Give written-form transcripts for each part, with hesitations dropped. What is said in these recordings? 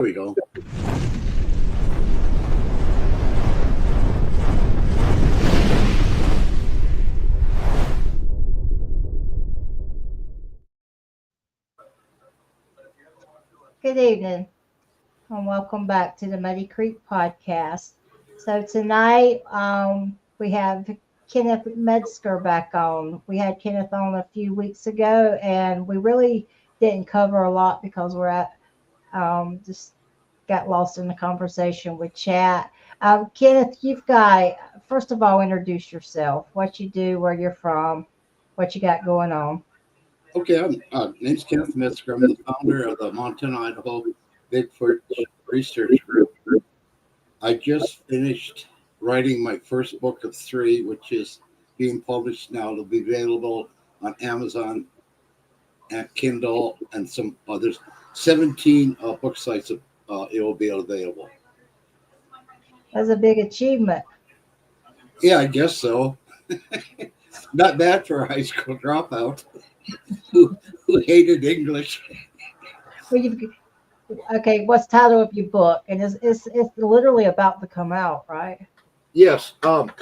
we go. Good evening, and welcome back to the Muddy Creek Podcast. So tonight we have Kenneth Medsker back on. We had Kenneth on a few weeks ago, and we really didn't cover a lot because we're at just got lost in the conversation with chat. Kenneth, you've got first of all introduce yourself, what you do, where you're from, what you got going on. Okay, name's Kenneth Medsker. I'm the founder of the Montana, Idaho Bigfoot Research Group. I just finished writing my first book of 3, which is being published now. It'll be available on Amazon, and Kindle, and some others. 17 book sites. It will be available. That's a big achievement. Yeah, I guess so. Not bad for a high school dropout who hated English. Well, okay, what's the title of your book? And it's literally about to come out, right? Yes. But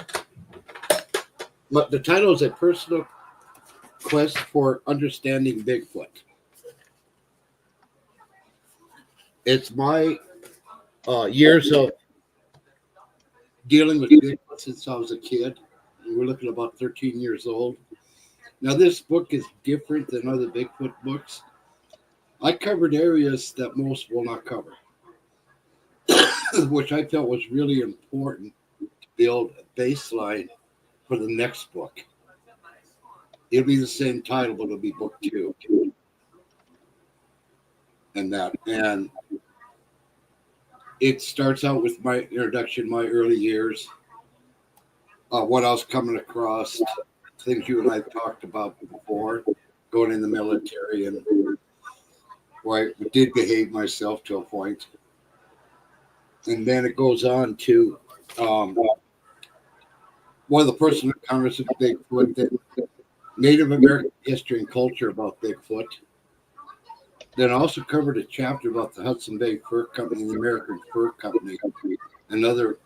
the title is A Personal Quest for Understanding Bigfoot. It's my years of dealing with Bigfoot since I was a kid. We're looking at about 13 years old. Now, this book is different than other Bigfoot books. I covered areas that most will not cover, which I felt was really important to build a baseline for the next book. It'll be the same title, but it'll be book 2. And it starts out with my introduction, my early years, what I was coming across, things you and I talked about before, going in the military, and where I did behave myself to a point. And then it goes on to one of the personal encounters with Bigfoot, the Native American history and culture about Bigfoot. Then I also covered a chapter about the Hudson Bay Fur Company and the American Fur Company, another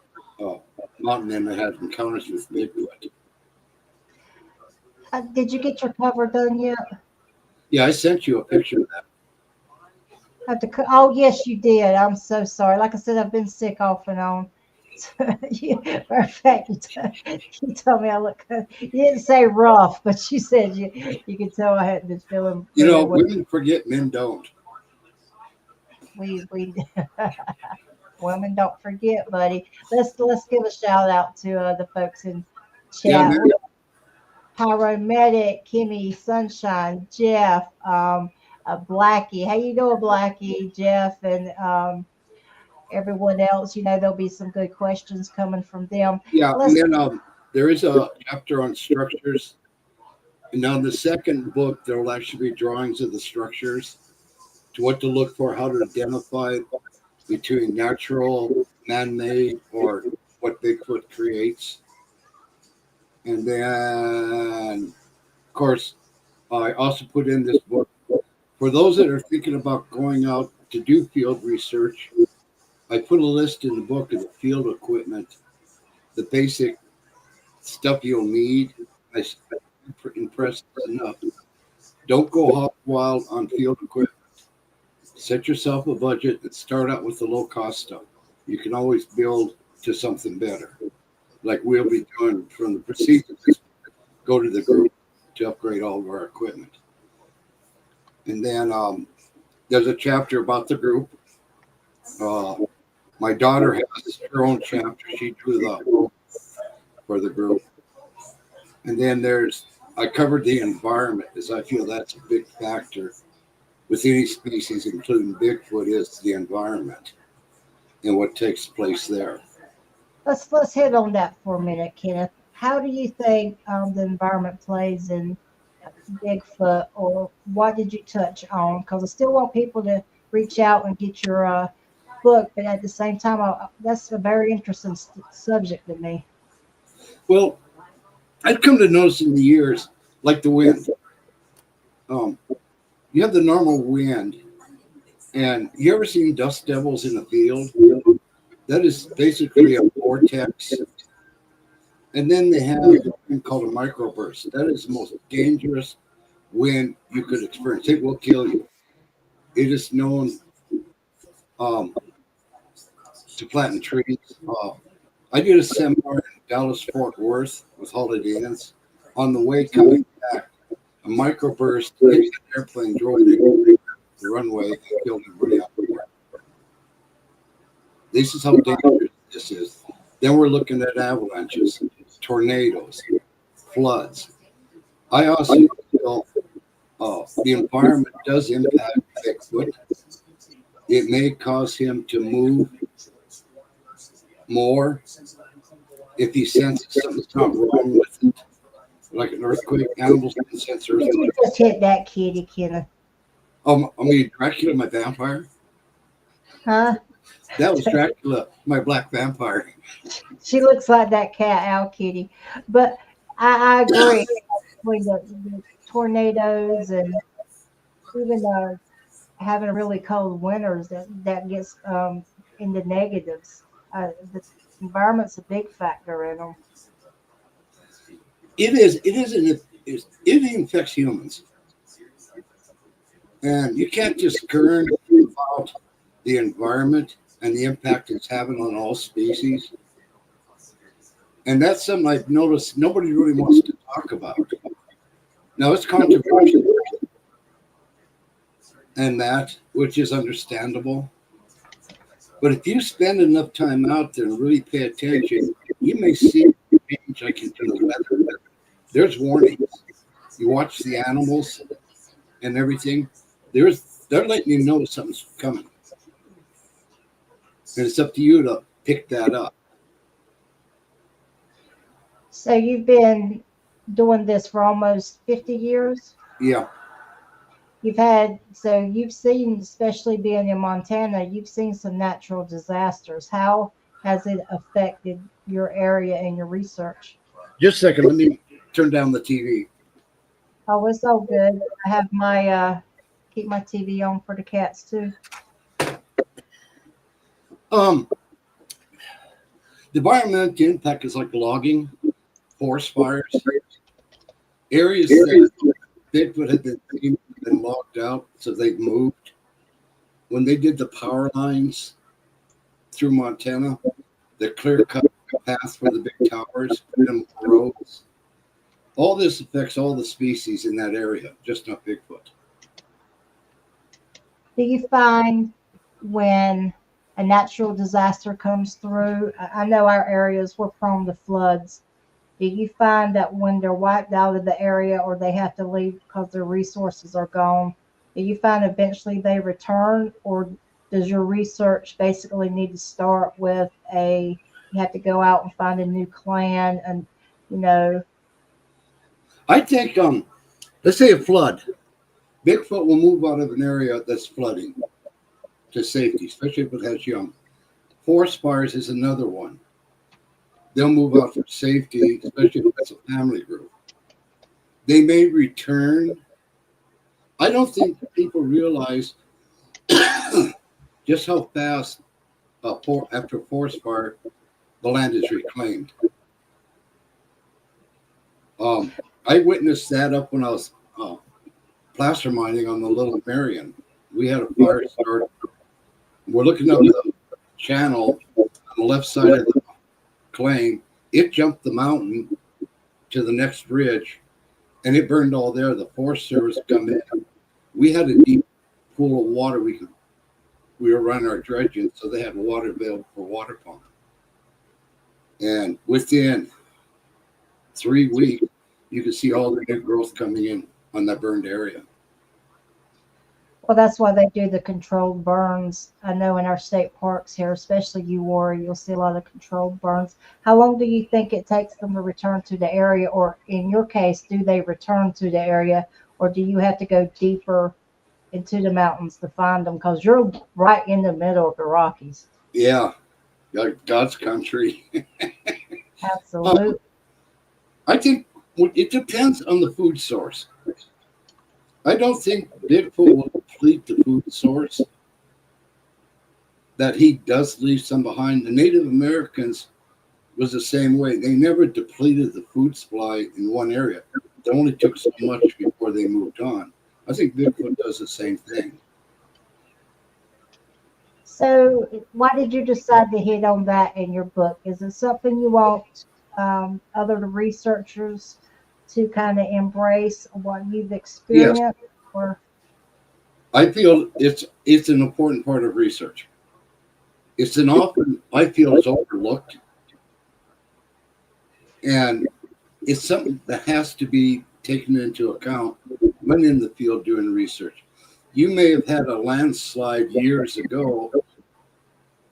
mountain inn that had encounters with Bigfoot. Did you get your cover done yet? Yeah, I sent you a picture of that. Oh, yes, you did. I'm so sorry. Like I said, I've been sick off and on. Matter of fact, you told me I look good. You didn't say rough, but you said you could tell I hadn't been feeling. You know, women forget, men don't. We women don't forget, buddy. Let's give a shout out to the folks in chat. Yeah, Pyromedic, Kimmy, Sunshine, Jeff, Blackie. How you doing, Blackie, Jeff, and everyone else? You know, there'll be some good questions coming from them. Yeah, and then there is a chapter on structures. And now in the second book, there will actually be drawings of the structures, to what to look for, how to identify between natural, man-made, or what Bigfoot creates. And then, of course, I also put in this book for those that are thinking about going out to do field research. I put a list in the book of the field equipment, the basic stuff you'll need. I impressed enough. Don't go hog wild on field equipment. Set yourself a budget and start out with the low cost stuff. You can always build to something better, like we'll be doing from the procedures. Go to the group to upgrade all of our equipment. And then there's a chapter about the group. My daughter has her own chapter. She drew the for the group. And then I covered the environment, as I feel that's a big factor with any species, including Bigfoot, is the environment and what takes place there. Let's hit on that for a minute, Kenneth. How do you think the environment plays in Bigfoot, or what did you touch on? Because I still want people to reach out and get your book, but at the same time, that's a very interesting subject to me. Well, I've come to notice in the years, like the wind. You have the normal wind, And you ever seen dust devils in a field? That is basically a vortex. And then they have a thing called a microburst. That is the most dangerous wind you could experience. It will kill you. It is known um, to flatten trees. I did a seminar in Dallas Fort Worth with Holiday Inns. On the way coming back, a microburst hit an airplane, drove it the runway, and killed everybody out there. This is how dangerous this is. Then we're looking at avalanches, tornadoes, floods. I also feel the environment does impact Bigfoot. It may cause him to move more if he senses something's not wrong with it. Like an earthquake, animals can sense You earthquakes. just hit that kitty, Kenneth. I mean, Dracula, my vampire. Huh? That was Dracula, my black vampire. She looks like that cat, Owl Kitty. But I agree with the tornadoes and even having really cold winters that gets into negatives. The environment's a big factor in them. It is. It isn't. It infects humans, and you can't discern about the environment and the impact it's having on all species. And that's something I've noticed nobody really wants to talk about. Now it's controversial, and that, which is understandable. But if you spend enough time out there and really pay attention, you may see change like into the weather. There's warnings. You watch the animals and everything. They're letting you know something's coming. And it's up to you to pick that up. So you've been doing this for almost 50 years? Yeah. You've seen, especially being in Montana, you've seen some natural disasters. How has it affected your area and your research? Just a second. Let me turn down the TV. Oh, it's all good. I have keep my TV on for the cats too. The environmental impact is like logging, forest fires, areas that Bigfoot had been logged out, so they've moved. When they did the power lines through Montana, the clear cut path for the big towers, put them on roads. All this affects all the species in that area, just not Bigfoot. Do you find when a natural disaster comes through? I know our areas were prone to floods. Do you find that when they're wiped out of the area or they have to leave because their resources are gone, do you find eventually they return, or does your research basically need to start with you have to go out and find a new clan and, I think, let's say a flood. Bigfoot will move out of an area that's flooding to safety, especially if it has young. Forest fires is another one. They'll move out for safety, especially if it's a family group. They may return. I don't think people realize just how fast after a forest fire the land is reclaimed. I witnessed that up when I was placer mining on the Little Marion. We had a fire start. We're looking up the channel on the left side of the claim. It jumped the mountain to the next ridge, and it burned all there. The Forest Service come in. We had a deep pool of water. We were running our dredging, so they had water available for water pump. And within 3 weeks, you could see all the new growth coming in on that burned area. Well, that's why they do the controlled burns. I know in our state parks here, especially you'll see a lot of controlled burns. How long do you think it takes them to return to the area? Or in your case, do they return to the area, or do you have to go deeper into the mountains to find them? Because you're right in the middle of the Rockies. Yeah, God's country. Absolutely. I think it depends on the food source. I don't think Bigfoot will deplete the food source. that he does leave some behind. The Native Americans was the same way. They never depleted the food supply in one area. They only took so much before they moved on. I think Bigfoot does the same thing. So, why did you decide to hit on that in your book? Is it something you want other researchers to kind of embrace what you've Yes, experienced? Or I feel it's an important part of research. It's an often I feel is overlooked, and it's something that has to be taken into account when in the field doing research. You may have had a landslide years ago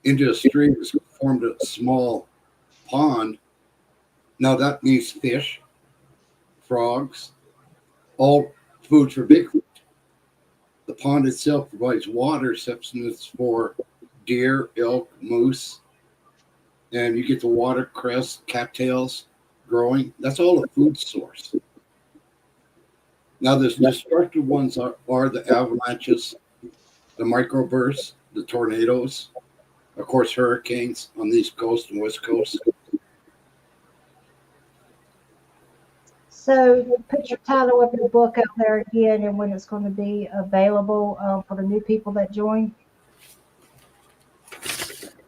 into a stream that's formed a small pond. Now that means fish, frogs, all food for Bigfoot. The pond itself provides water substance for deer, elk, moose, and you get the watercress, cattails growing. That's all a food source. Now, the destructive ones are the avalanches, the microbursts, the tornadoes, of course, hurricanes on the East Coast and West Coast. so, put your title of your book out there again, and when it's going to be available for the new people that join.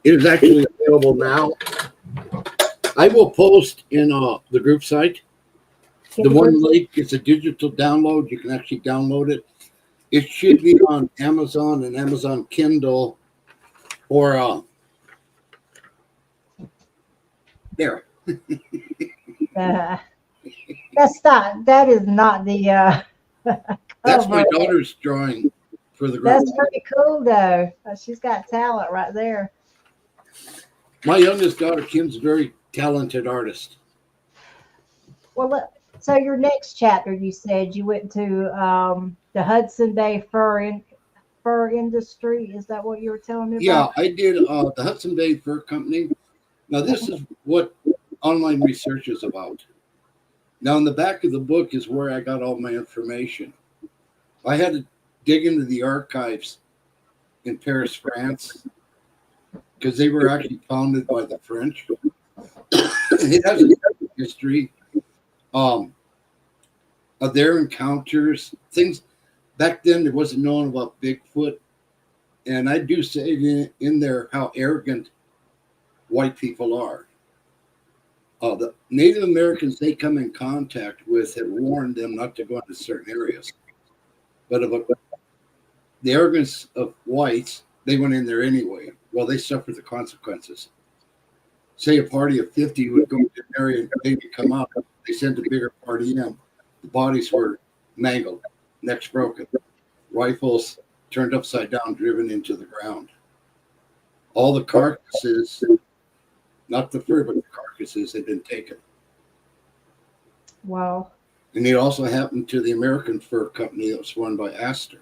It is actually available now. I will post in the group site. The one link is a digital download. You can actually download it. It should be on Amazon and Amazon Kindle or there. That is not the That's my cover. daughter's drawing for the group. That's pretty cool, though. She's got talent right there. My youngest daughter, Kim's a very talented artist. Well, look, so your next chapter, you said you went to the Hudson Bay fur industry. Is that what you were telling me Yeah, about? I did the Hudson Bay Fur Company. Now, this is what online research is about. Now, in the back of the book is where I got all my information. I had to dig into the archives in Paris, France, because they were actually founded by the French. It has a history of their encounters, things back then there wasn't known about Bigfoot. And I do say in there how arrogant white people are. The Native Americans they come in contact with have warned them not to go into certain areas. But about the arrogance of whites, they went in there anyway. Well, they suffered the consequences. Say a party of 50 would go to an area and they would come out. They sent a bigger party in. The bodies were mangled, necks broken, rifles turned upside down, driven into the ground. All the carcasses, not the fur, but the carcasses had been taken. Wow. And it also happened to the American Fur Company that was run by Astor.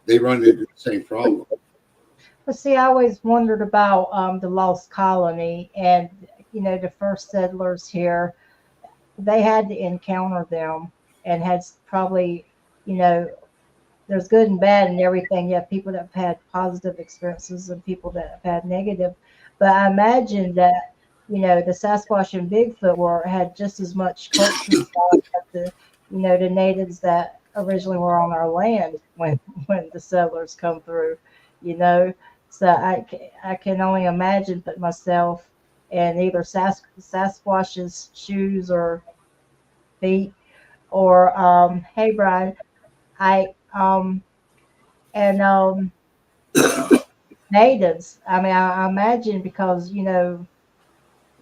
They run into the same problem. Well, see, I always wondered about the lost colony, and the first settlers here. They had to encounter them, and had probably, you know, there's good and bad and everything. You have people that have had positive experiences and people that have had negative. But I imagine that, the Sasquatch and Bigfoot had just as much culture shock as the natives that originally were on our land when the settlers come through, you know. So I can only imagine put myself in either Sasquatch's shoes or feet, or hey Brian, I and natives. I mean, I imagine because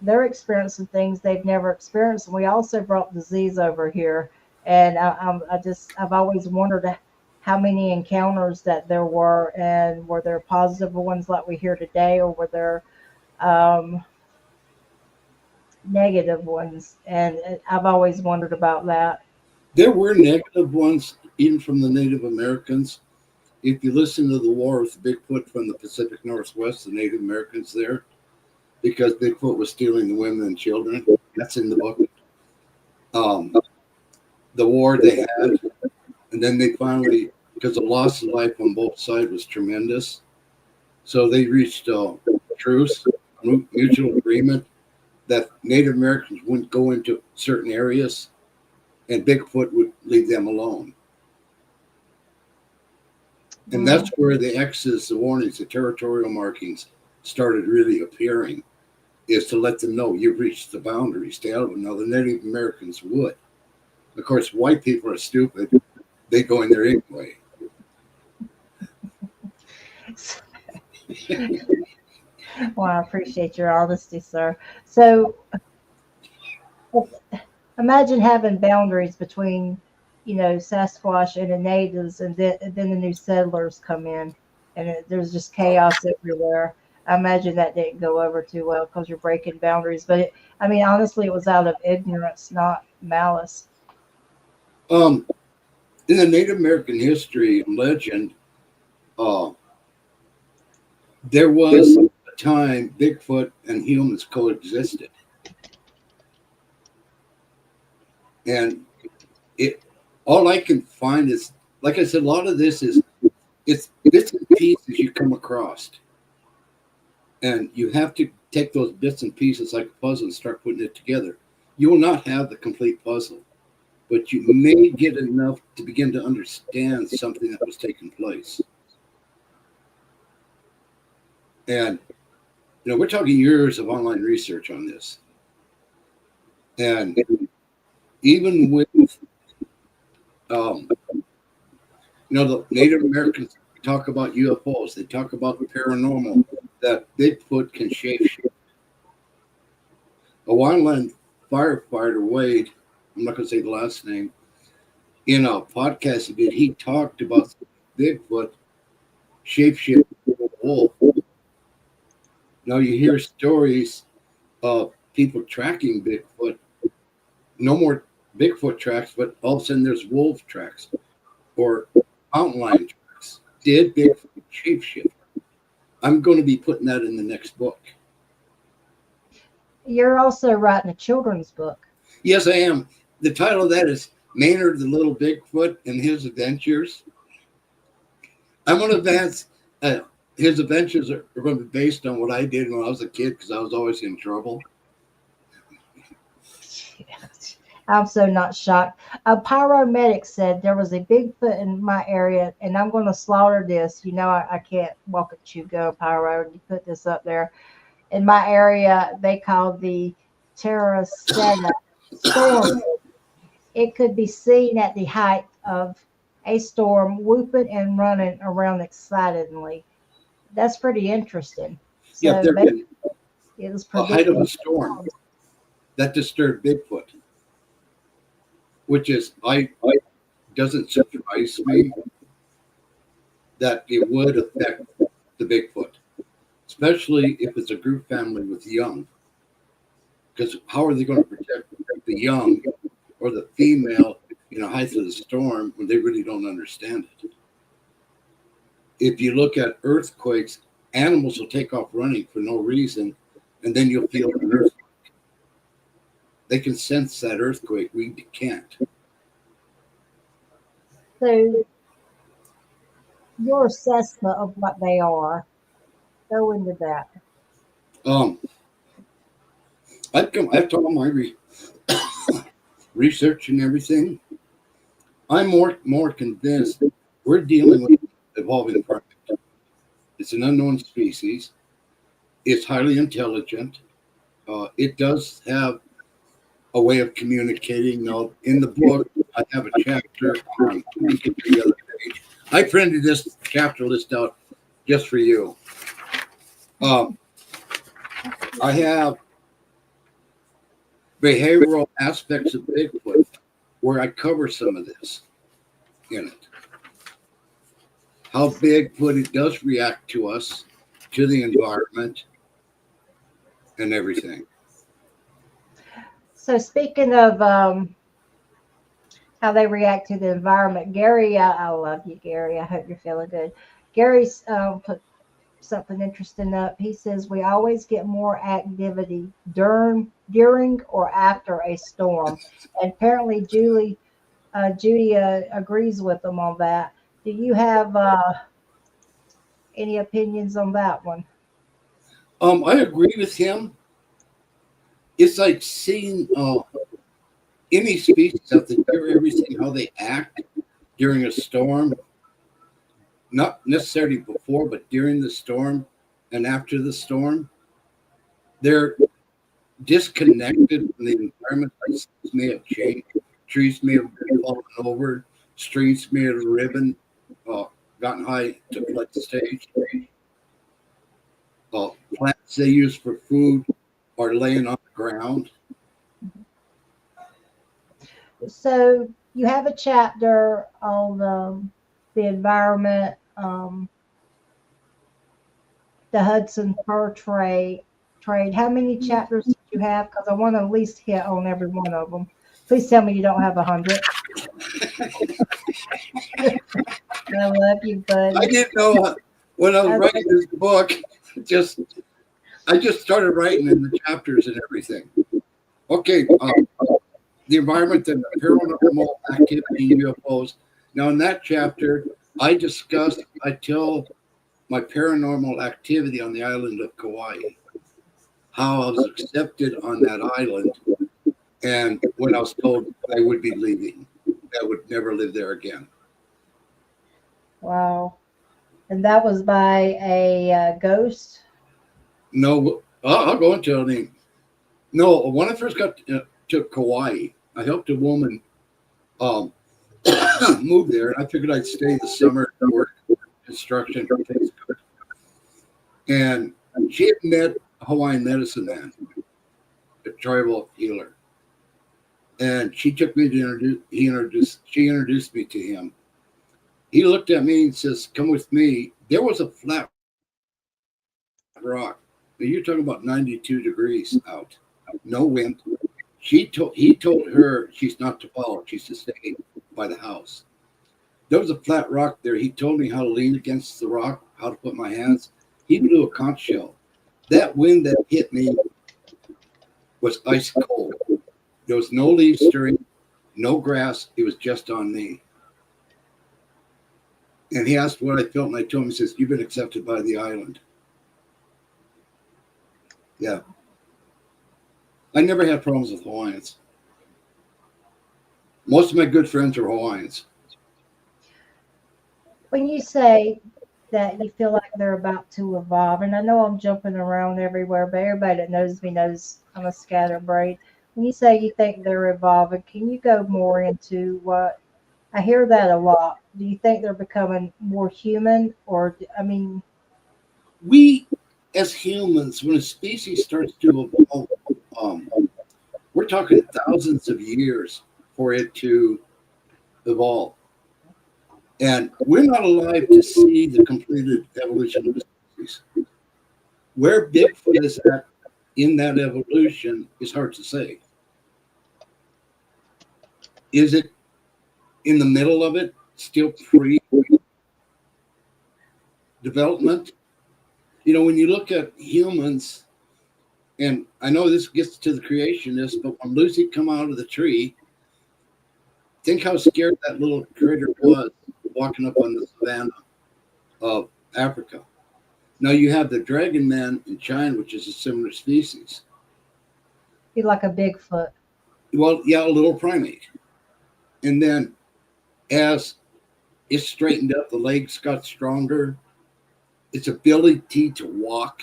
they're experiencing things they've never experienced, and we also brought disease over here. And I've always wondered how many encounters that there were, and were there positive ones like we hear today, or were there um, negative ones? And I've always wondered about that. There were negative ones, even from the Native Americans. If you listen to the war with Bigfoot from the Pacific Northwest, the Native Americans there, because Bigfoot was stealing the women and children. That's in the book. The war they had, and then they finally, because the loss of life on both sides was tremendous. So they reached a truce, mutual agreement that Native Americans wouldn't go into certain areas and Bigfoot would leave them alone. And that's where the X's, the warnings, the territorial markings started really appearing, is to let them know you've reached the boundary, stay out of it. Now, the Native Americans would. Of course, white people are stupid. They go in there anyway. Well, I appreciate your honesty, sir. So imagine having boundaries between, Sasquatch and the natives, and then the new settlers come in, and there's just chaos everywhere. I imagine that didn't go over too well because you're breaking boundaries. But I mean, honestly, it was out of ignorance, not malice. In the Native American history and legend, uh, there was a time Bigfoot and humans coexisted. And it all I can find is, like I said, a lot of this is it's bits and pieces you come across. And you have to take those bits and pieces like a puzzle and start putting it together. You will not have the complete puzzle, but you may get enough to begin to understand something that was taking place. And we're talking years of online research on this. And even with the Native Americans talk about UFOs, they talk about the paranormal, that Bigfoot can shapeshift. A wildland firefighter, Wade, I'm not going to say the last name, in a podcast he did, he talked about Bigfoot shapeshifting to a wolf. Now you hear stories of people tracking Bigfoot. No more Bigfoot tracks, but all of a sudden there's wolf tracks or mountain lion tracks. Did Bigfoot shapeshift? I'm going to be putting that in the next book. You're also writing a children's book. Yes, I am. The title of that is Maynard the Little Bigfoot and His Adventures. I'm going to advance. His adventures are going to be based on what I did when I was a kid because I was always in trouble. I'm so not shocked. A pyromedic said there was a Bigfoot in my area, and I'm going to slaughter this. I can't walk at you go, pyro, and you put this up there. In my area, they call the Terracena storm. It could be seen at the height of a storm, whooping and running around excitedly. That's pretty interesting. Yeah, So there it was a height of a storm that disturbed Bigfoot, which is I doesn't surprise me that it would affect the Bigfoot, especially if it's a group family with young. Because how are they going to protect the young or the female in a height of the storm when they really don't understand it? If you look at earthquakes, animals will take off running for no reason, and then you'll feel an earthquake. They can sense that earthquake. We can't. So your assessment of what they are, go into that. I've done all my research and everything. I'm more convinced we're dealing with evolving primate. It's an unknown species. It's highly intelligent. It does have a way of communicating. Now, in the book, I have a chapter on the other page. I printed this chapter list out just for you. I have behavioral aspects of Bigfoot where I cover some of this in it. How Bigfoot it does react to us, to the environment, and everything. So speaking of how they react to the environment, Gary, I love you, Gary. I hope you're feeling good. Gary's put something interesting up. He says we always get more activity during or after a storm, and apparently Judy agrees with them on that. Do you have Any opinions on that one? I agree with him. It's like seeing any species out there. You ever seen how they act during a storm? Not necessarily before, but during the storm and after the storm. They're disconnected from the environment. Places may have changed. Trees may have been fallen over. Streets may have riven, uh, gotten high to flood stage. Plants they use for food are laying on the ground. So you have a chapter on the environment, the Hudson fur trade. Trade. How many chapters did you have? Because I want to at least hit on every one of them. Please tell me you don't have 100. I love you, I buddy. didn't know when I was writing this book. Just I just started writing in the chapters and everything. Okay, the environment and the paranormal activity in UFOs. Now, in that chapter, I tell my paranormal activity on the island of Kauai, how I was accepted on that island, and when I was told I would be leaving, I would never live there again. Wow. And that was by a ghost. No, I'll go into it. No, when I first got to Kauai, I helped a woman move there, and I figured I'd stay the summer and work construction. And she had met a Hawaiian medicine man, a tribal healer, and she took me to she introduced me to him. He looked at me and says, "Come with me." There was a flat rock. Now, you're talking about 92 degrees out, no wind. He told her she's not to follow, she's to stay by the house. There was a flat rock there. He told me how to lean against the rock, how to put my hands. He blew a conch shell. That wind that hit me was ice cold. There was no leaves stirring, no grass. It was just on me. And he asked what I felt, and I told him, he says, "You've been accepted by the island." Yeah. I never had problems with Hawaiians. Most of my good friends are Hawaiians. When you say that you feel like they're about to evolve, and I know I'm jumping around everywhere, but everybody that knows me knows I'm a scatterbrain. When you say you think they're evolving, can you go more into what? I hear that a lot. Do you think they're becoming more human, or I mean, We, as humans, when a species starts to evolve, um, we're talking thousands of years for it to evolve. And we're not alive to see the completed evolution of the species. Where Bigfoot is at in that evolution is hard to say. Is it in the middle of it, still pre development? You know, when you look at humans, and I know this gets to the creationist, but when Lucy come out of the tree, think how scared that little critter was walking up on the savannah of Africa. Now you have the dragon man in China, which is a similar species. be like a Bigfoot? Well, yeah, a little primate. And then as it straightened up, the legs got stronger, its ability to walk,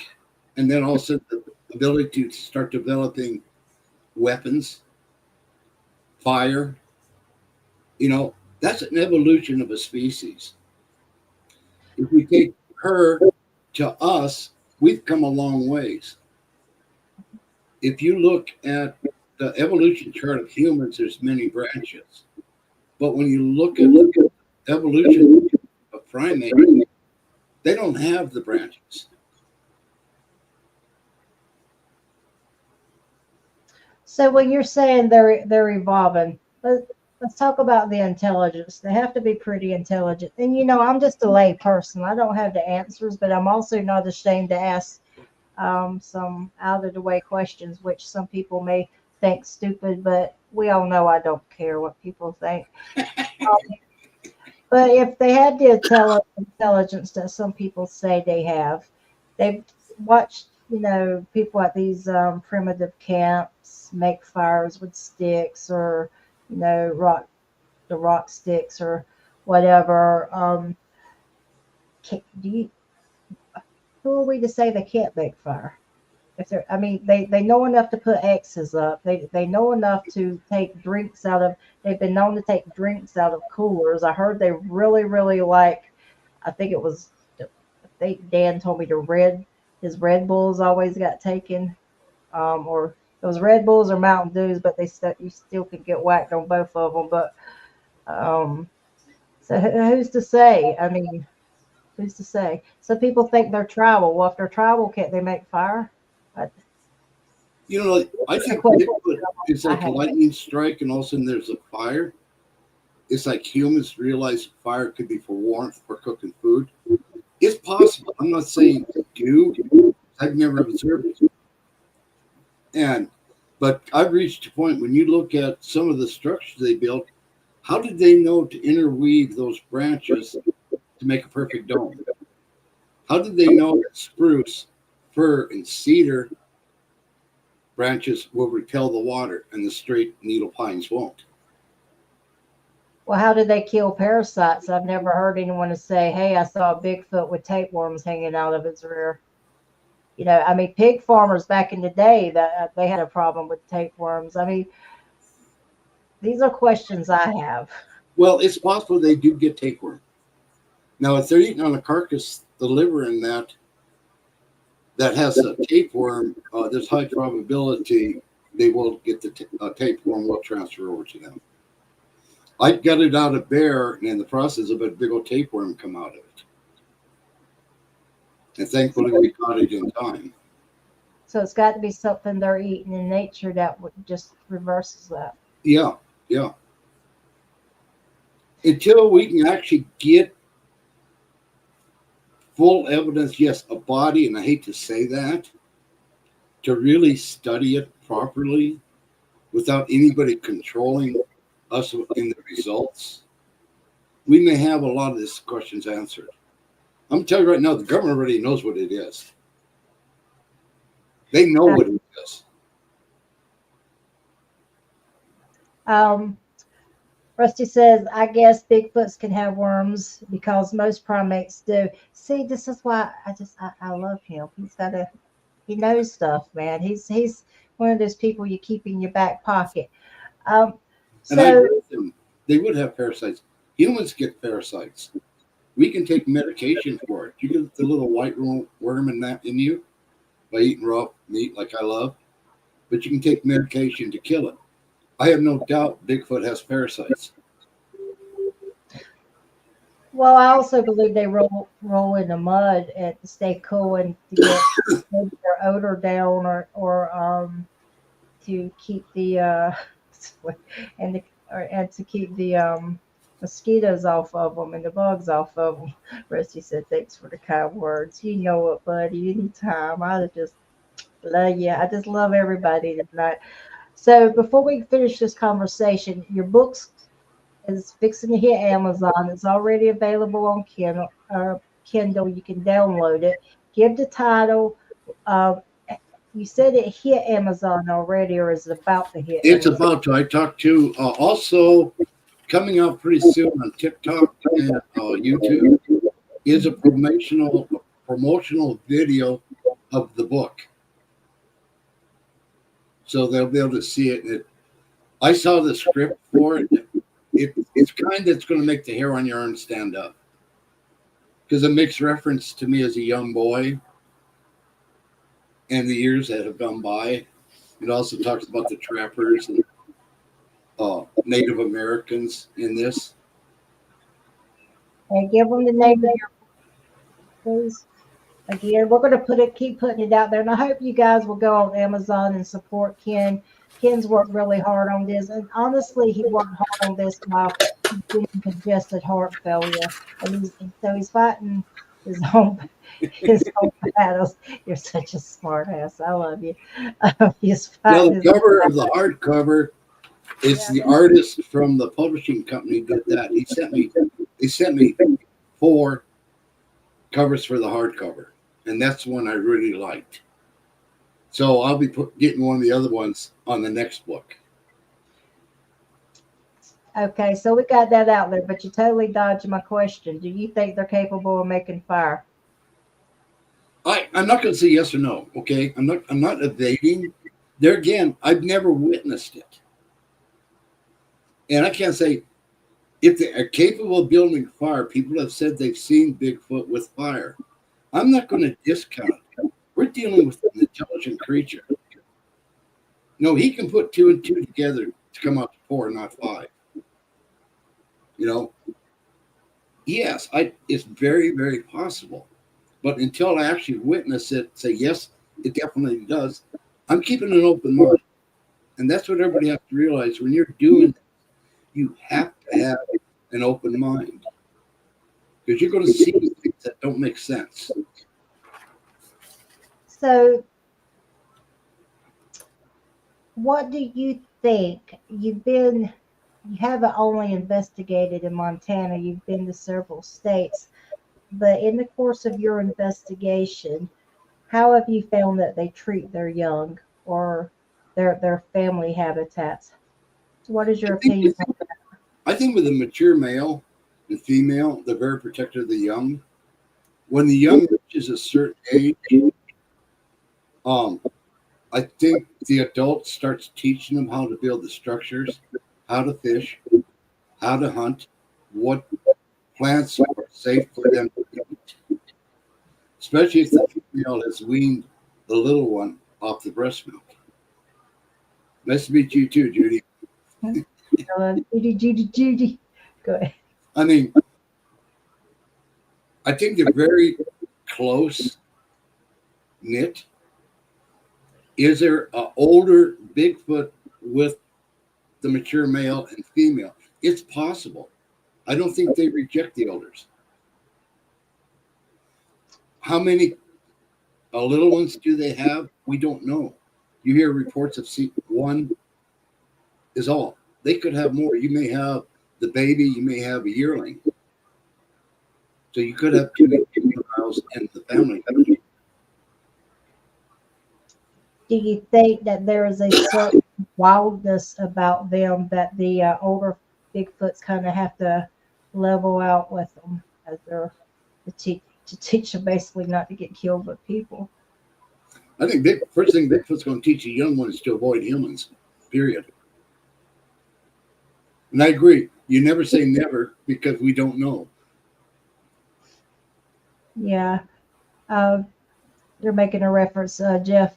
and then also the ability to start developing weapons, fire. You know, that's an evolution of a species. If we take her to us, we've come a long ways. If you look at the evolution chart of humans, there's many branches. But when you look at evolution of primates, they don't have the branches. So when you're saying they're evolving, let's talk about the intelligence. They have to be pretty intelligent. And I'm just a lay person. I don't have the answers, but I'm also not ashamed to ask some out of the way questions, which some people may think stupid, but we all know I don't care what people think. Um, But if they had the intelligence that some people say they have, they've watched, people at these primitive camps make fires with sticks or, the rock sticks or whatever. Do you, who are we to say they can't make fire? If they're, I mean, they know enough to put X's up. They know enough to take drinks out of. They've been known to take drinks out of coolers. I heard they really like. I think it was. I think Dan told me his Red Bulls always got taken, or it was Red Bulls or Mountain Dews, but you still could get whacked on both of them. But um, so who's to say? I mean, who's to say? Some people think they're tribal. Well, if they're tribal, can't they make fire? I, I think Bigfoot is like a lightning strike, and all of a sudden there's a fire. It's like humans realize fire could be for warmth or cooking food. It's possible. I'm not saying they do. I've never observed it. But I've reached a point when you look at some of the structures they built, how did they know to interweave those branches to make a perfect dome? How did they know that spruce, fir, and cedar branches will repel the water and the straight needle pines won't? Well, how did they kill parasites? I've never heard anyone to say, "Hey, I saw a Bigfoot with tapeworms hanging out of its rear." I mean, pig farmers back in the day that they had a problem with tapeworms. I mean, these are questions I have. Well, it's possible they do get tapeworm. Now, if they're eating on a carcass, the liver in that has a tapeworm, there's high probability they will get the tapeworm will transfer over to them. I got it out of bear, and in the process of a big old tapeworm come out of it. And thankfully, we caught it in time. So it's got to be something they're eating in nature that would just reverses that. Yeah. Until we can actually get full evidence, yes, a body, and I hate to say that, to really study it properly without anybody controlling us in the results, we may have a lot of these questions answered. I'm telling you right now, the government already knows what it is. They know what it is. Rusty says, I guess Bigfoots can have worms because most primates do. See, this is why I love him. He knows stuff, man. He's one of those people you keep in your back pocket. And I agree with them. They would have parasites. Humans get parasites. We can take medication for it. You get the little white worm in you by eating raw meat like I love, but you can take medication to kill it. I have no doubt Bigfoot has parasites. Well, I also believe they roll in the mud and to stay cool and to get their odor down or to keep the and to keep the mosquitoes off of them and the bugs off of them. Rusty said, "Thanks for the kind words. You know it, buddy. Anytime. I just love you. I just love everybody tonight." So before we finish this conversation, your books is fixing to hit Amazon. It's already available on Kindle. You can download it. Give the title. You said it hit Amazon already, or is it about to hit? It's about to. I talked to also coming out pretty soon on TikTok and YouTube is a promotional video of the book. So they'll be able to see it. I saw the script for it. It's kind that's going to make the hair on your arm stand up because it makes reference to me as a young boy and the years that have gone by. It also talks about the trappers and Native Americans in this. And give them the name of your please. Again, we're going to keep putting it out there, and I hope you guys will go on Amazon and support Ken. Ken's worked really hard on this, and honestly, he worked hard on this while getting congested heart failure, and so he's fighting his own battles. You're such a smart ass. I love you. He's Now, fighting the cover of the hardcover It's the artist from the publishing company did that. They sent me 4 covers for the hardcover, and that's one I really liked. So I'll be getting one of the other ones on the next book. Okay, so we got that out there, but you totally dodged my question. Do you think they're capable of making fire? I'm not going to say yes or no. Okay, I'm not evading. There again, I've never witnessed it, and I can't say if they are capable of building fire. People have said they've seen Bigfoot with fire. I'm not going to discount it. We're dealing with an intelligent creature. No, he can put 2 and 2 together to come out to 4, not 5. You know, yes, it's very, very possible. But until I actually witness it, say, yes, it definitely does, I'm keeping an open mind. And that's what everybody has to realize. When you're doing it, you have to have an open mind. Because you're going to see things that don't make sense. So, what do you think? You haven't only investigated in Montana, you've been to several states. But in the course of your investigation, how have you found that they treat their young or their family habitats? So what is your opinion on that? I think with a mature male and female, they're very protective of the young. When the young reaches a certain age, I think the adult starts teaching them how to build the structures, how to fish, how to hunt, what plants are safe for them to eat, especially if the female has weaned the little one off the breast milk. Nice to meet you too, Judy. Judy. Go ahead. I mean, I think they're very close knit. Is there an older Bigfoot with the mature male and female? It's possible. I don't think they reject the elders. How many little ones do they have? We don't know. You hear reports of one is all. They could have more. You may have the baby, you may have a yearling. So you could have 2 juveniles in the family. Do you think that there is a certain wildness about them that the older Bigfoots kind of have to level out with them as they're to teach them basically not to get killed by people? I think first thing Bigfoot's going to teach the young ones to avoid humans, period. And I agree. You never say never because we don't know. Yeah. You're making a reference, Jeff.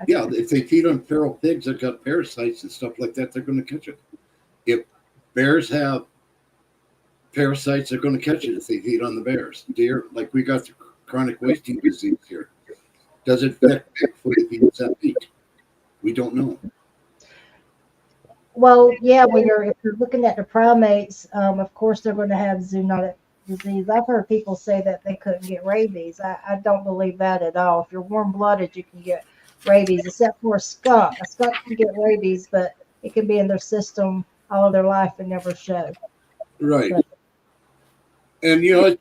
Yeah, if they feed on feral pigs that got parasites and stuff like that, they're going to catch it. If bears have parasites, they're going to catch it if they feed on the bears. Deer, like we got the chronic wasting disease here. Does it affect Bigfoot if he eats that meat? We don't know. Well, yeah, if you're looking at the primates, of course they're going to have zoonotic disease. I've heard people say that they couldn't get rabies. I don't believe that at all. If you're warm-blooded, you can get rabies, except for a skunk. A skunk can get rabies, but it can be in their system all of their life and never show. Right. So, and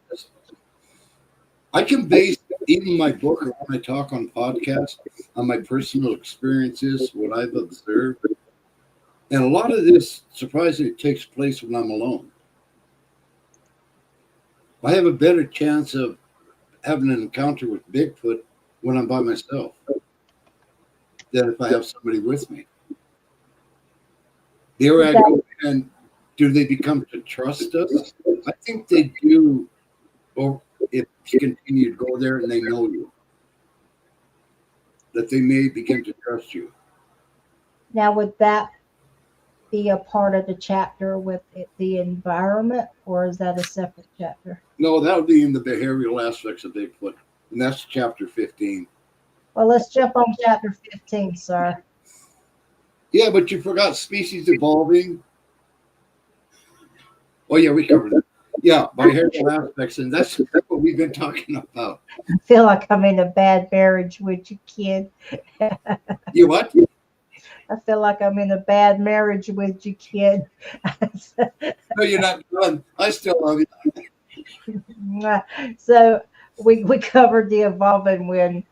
I can base even my book or when I talk on podcasts on my personal experiences, what I've observed. And a lot of this surprisingly takes place when I'm alone. I have a better chance of having an encounter with Bigfoot when I'm by myself than if I have somebody with me. There I go, and do they become to trust us? I think they do, or if you continue to go there and they know you, that they may begin to trust you. Now, would that be a part of the chapter with the environment, or is that a separate chapter? No, that would be in the behavioral aspects of Bigfoot, and that's chapter 15. Well, let's jump on chapter 15, sir. Yeah, but you forgot species evolving. Oh, yeah, we covered that. Yeah, behavioral aspects, and that's what we've been talking about. I feel like I'm in a bad marriage with you, kid. You what? I feel like I'm in a bad marriage with you, kid. No, you're not done. I still love So we covered the evolving when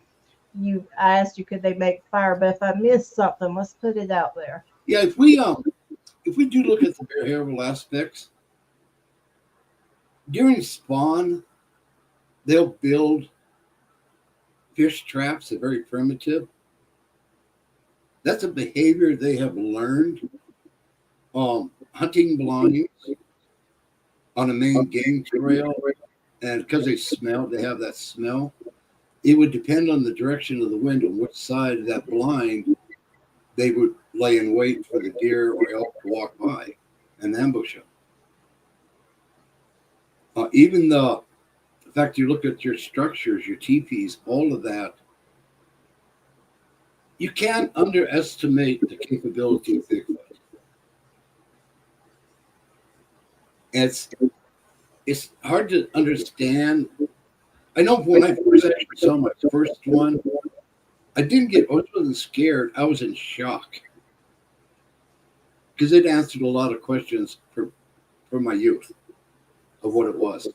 I asked you could they make fire, but if I missed something, let's put it out there. Yeah, if we do look at the behavioral aspects during spawn, they'll build fish traps. They're very primitive. That's a behavior they have learned. Hunting belongings on a main game trail, and because they have that smell. It would depend on the direction of the wind on which side of that blind they would lay in wait for the deer or elk to walk by and ambush them. Even the fact you look at your structures, your teepees, all of that, you can't underestimate the capability of Bigfoot. It's hard to understand. I know when I first actually saw my first one, I wasn't scared. I was in shock because it answered a lot of questions from my youth of what it was.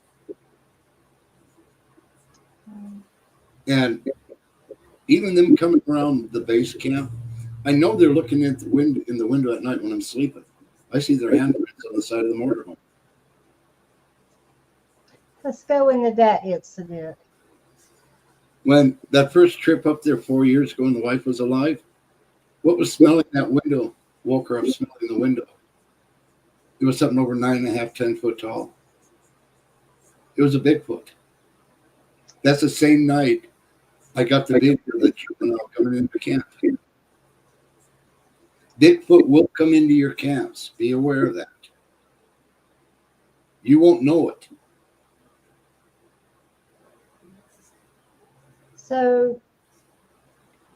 And even them coming around the base camp, I know they're looking in the window at night when I'm sleeping. I see their handprints on the side of the motorhome. Let's go into that incident. When that first trip up there 4 years ago and the wife was alive, what was smelling that window woke her up smelling the window. It was something over 9.5, 10 foot tall. It was a Bigfoot. That's the same night I got the video that you coming into camp. Bigfoot will come into your camps. Be aware of that. You won't know it. So,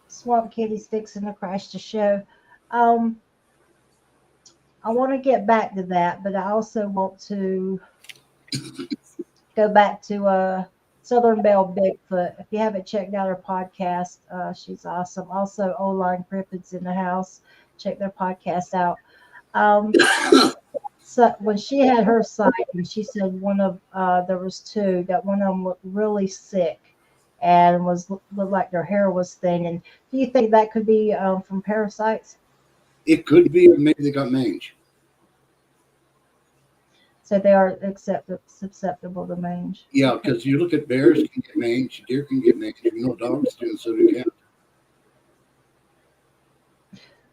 Swamp Kitty's fixing to crash the show. I want to get back to that, but I also want to go back to Southern Belle Bigfoot. If you haven't checked out her podcast, she's awesome. Also, O-Line Crippin's in the house. Check their podcast out. So when she had her sighting, she said there was two, that one of them looked really sick and looked like their hair was thinning. Do you think that could be from parasites? It could be, or maybe they got mange. So they are susceptible to mange. Yeah, because you look at bears can get mange, deer can get mange. You know, dogs do, and so do cats.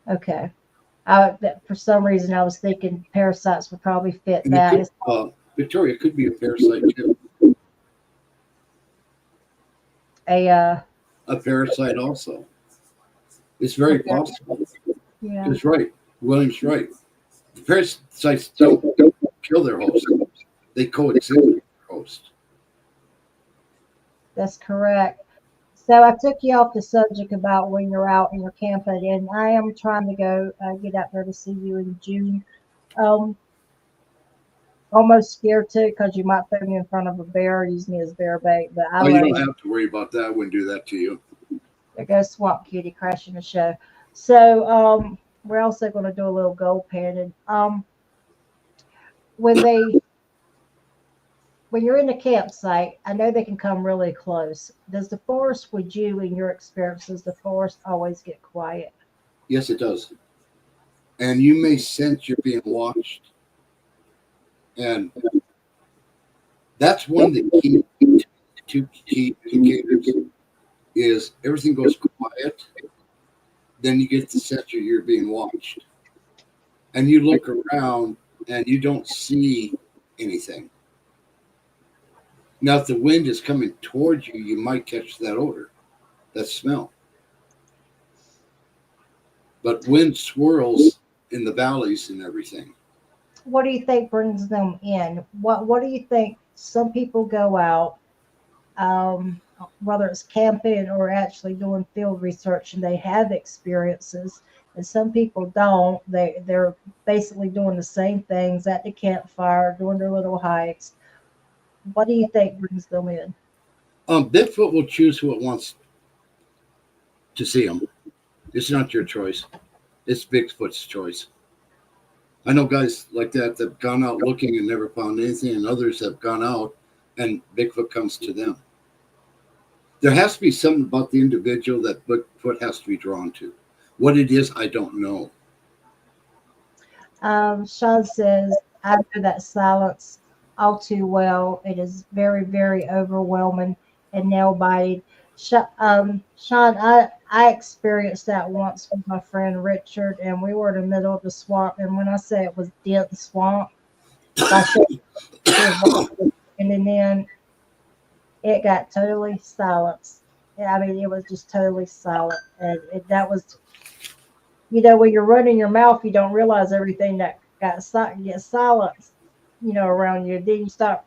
Okay. For some reason, I was thinking parasites would probably fit And that. Victoria could be a parasite too. A parasite also. It's very possible. yeah. It's right. William's right. The parasites don't kill their host. They coexist with their host. That's correct. So I took you off the subject about when you're out and you're camping, and I am trying to go get out there to see you in June. Almost scared too because you might throw me in front of a bear, use me as bear bait. But You don't have to worry about that. I wouldn't do that to you. There goes Swamp Kitty crashing the show. So we're also going to do a little gold panning. When you're in the campsite, I know they can come really close. Does the forest, in your experience, does the forest always get quiet? Yes, it does. And you may sense you're being watched. And that's one of the key indicators is everything goes quiet. Then you get the sense you're being watched. And you look around and you don't see anything. Now, if the wind is coming towards you, you might catch that odor, that smell. But wind swirls in the valleys and everything. What do you think brings them in? What do you think? Some people go out, whether it's camping or actually doing field research, and they have experiences, and some people don't. They're basically doing the same things at the campfire, doing their little hikes. What do you think brings them in? Bigfoot will choose who it wants to see them. It's not your choice. it's Bigfoot's choice. I know guys like that have gone out looking and never found anything, and others have gone out and Bigfoot comes to them. There has to be something about the individual that Bigfoot has to be drawn to. What it is, I don't know. Sean says, I know that silence all too well. It is very, very overwhelming and nail biting. Sean, I experienced that once with my friend Richard, and we were in the middle of the swamp. And when I say it was dense swamp, like and then it got totally silent. Yeah, I mean, it was just totally silent, and that was, when you're running your mouth, you don't realize everything that gets silenced, around you. Then you start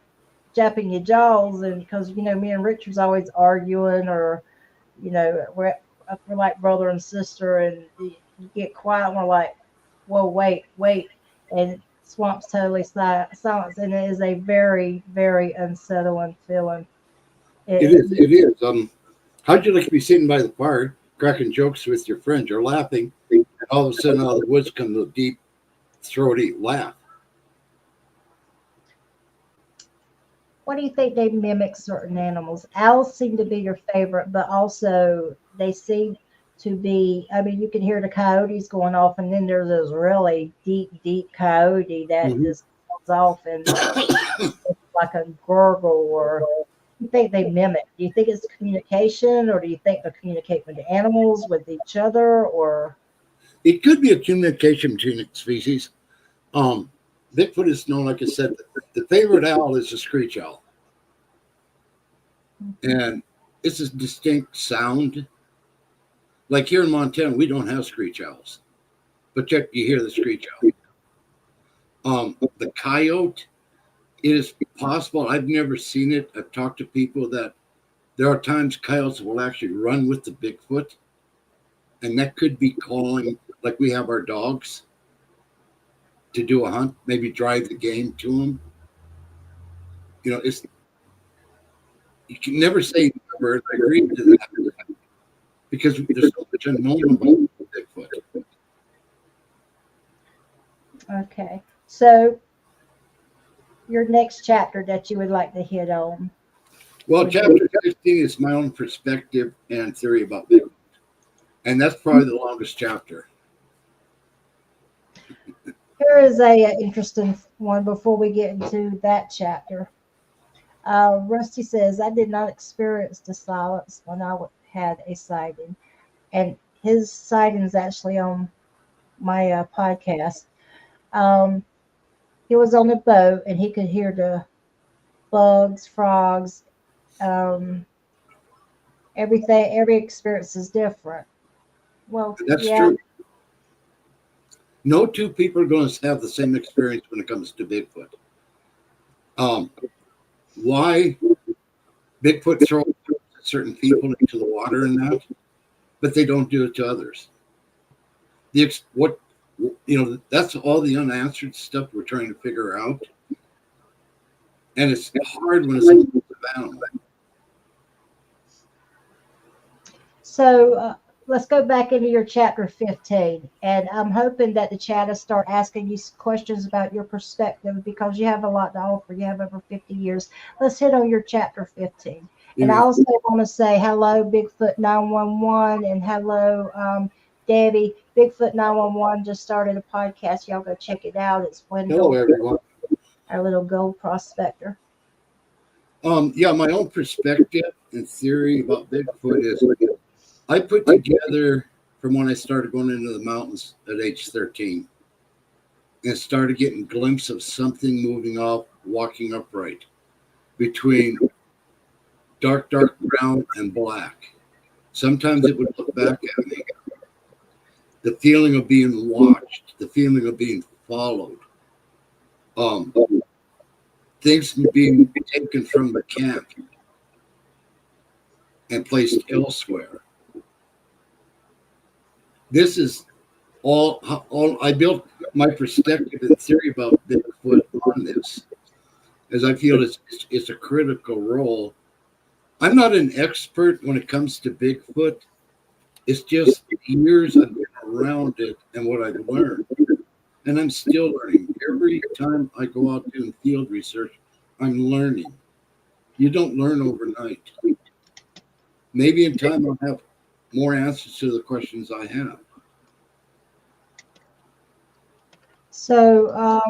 japping your jaws, and because me and Richard's always arguing, or we're like brother and sister, and you get quiet, and we're like, whoa, wait, and swamp's totally silence, and it is a very, very unsettling feeling. It is. It is. How'd you like to be sitting by the fire, cracking jokes with your friends? You're laughing, and all of a sudden, out of the woods comes a deep, throaty laugh. What do you think they mimic certain animals? Owls seem to be your favorite, but also they seem to be. I mean, you can hear the coyotes going off, and then there's this really deep, deep coyote that just goes off and it's like a gurgle. Or you think they mimic? Do you think it's communication, or do you think they communicate with the animals, with each other, or? It could be a communication between species. Bigfoot is known, like I said, the favorite owl is a screech owl. And it's a distinct sound. Like here in Montana, we don't have screech owls. But yet you hear the screech owl. The coyote, it is possible. I've never seen it. I've talked to people that there are times coyotes will actually run with the Bigfoot. And that could be calling, like we have our dogs, to do a hunt, maybe drive the game to them. You can never say never. I agree to that because there's so much unknown about Bigfoot. Okay, so your next chapter that you would like to hit on? Well, chapter 15 is my own perspective and theory about Bigfoot, and that's probably the longest chapter. Here is a interesting one before we get into that chapter. Rusty says, I did not experience the silence when I had a sighting. And his sighting is actually on my podcast. He was on a boat and he could hear the bugs, frogs, everything. Every experience is different. Well, that's true. No two people are going to have the same experience when it comes to Bigfoot. Why Bigfoot throws certain people into the water and that, but they don't do it to others. That's all the unanswered stuff we're trying to figure out, and it's hard when it's abound. So let's go back into your chapter 15, and I'm hoping that the chat will start asking you questions about your perspective because you have a lot to offer. You have over 50 years. Let's hit on your chapter 15. And I also want to say hello, Bigfoot 911, and hello, Debbie. Bigfoot 911 just started a podcast. Y'all go check it out. It's Wendell, hello, everyone. Our little gold prospector. My own perspective and theory about Bigfoot is I put together from when I started going into the mountains at age 13 and started getting a glimpse of something moving off, walking upright between dark brown and black. Sometimes it would look back at me. The feeling of being watched, the feeling of being followed, things being taken from the camp and placed elsewhere. This is all I built my perspective and theory about Bigfoot on this, as I feel it's a critical role. I'm not an expert when it comes to Bigfoot. It's just years I've been around it and what I've learned. And I'm still learning. Every time I go out doing field research, I'm learning. You don't learn overnight. Maybe in time I'll have more answers to the questions I have. So,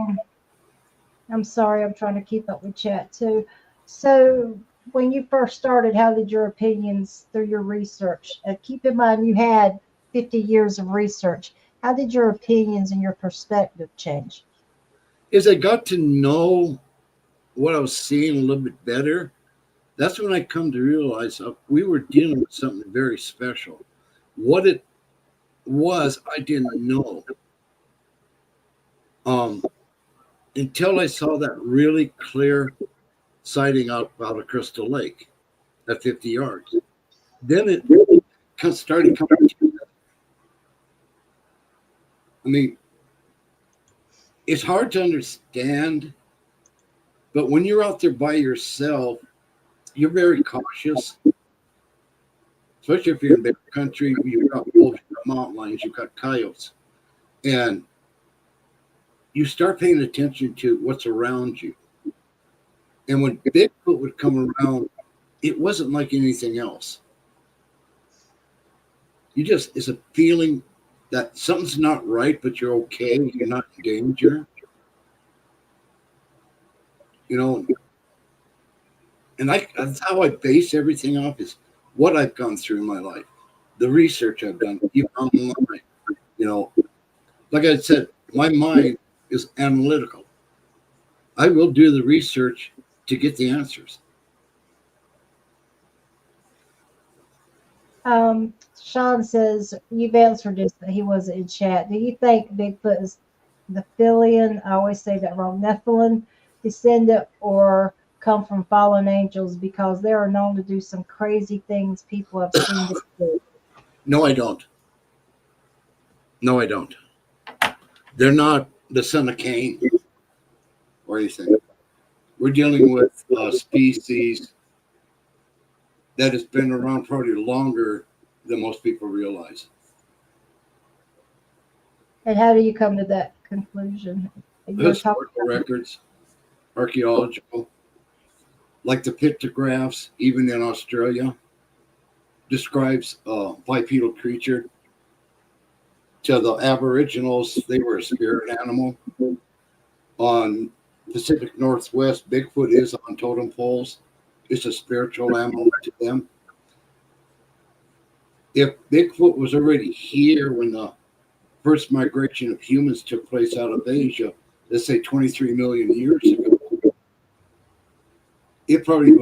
I'm sorry, I'm trying to keep up with chat too. So, when you first started, how did your opinions through your research? Keep in mind, you had 50 years of research. How did your opinions and your perspective change? As I got to know what I was seeing a little bit better, that's when I come to realize we were dealing with something very special. What it was, I didn't know. Um, until I saw that really clear sighting out of Crystal Lake at 50 yards. Then it started coming together. I mean, it's hard to understand, but when you're out there by yourself, you're very cautious, especially if you're in big country. You've got wolves, you've got mountain lions, you've got coyotes, and you start paying attention to what's around you. And when Bigfoot would come around, it wasn't like anything else. It's a feeling that something's not right, but you're okay. You're not in danger. You know, and that's how I base everything off is what I've gone through in my life, the research I've done, even online. You know, like I said, my mind is analytical. I will do the research to get the answers. Sean says you've answered this, but he wasn't in chat. Do you think Bigfoot is Nephilim? I always say that wrong. Nephilim descendant or come from fallen angels because they are known to do some crazy things people have seen them do. No, I don't. No, I don't. They're not the son of Cain or anything. We're dealing with a species that has been around probably longer than most people realize. And how do you come to that conclusion? You're talking Historical records, archaeological, like the pictographs, even in Australia, describes a bipedal creature. To the Aboriginals, they were a spirit animal. On Pacific Northwest, Bigfoot is on totem poles. It's a spiritual animal to them. If Bigfoot was already here when the first migration of humans took place out of Asia, let's say 23 million years ago, it probably,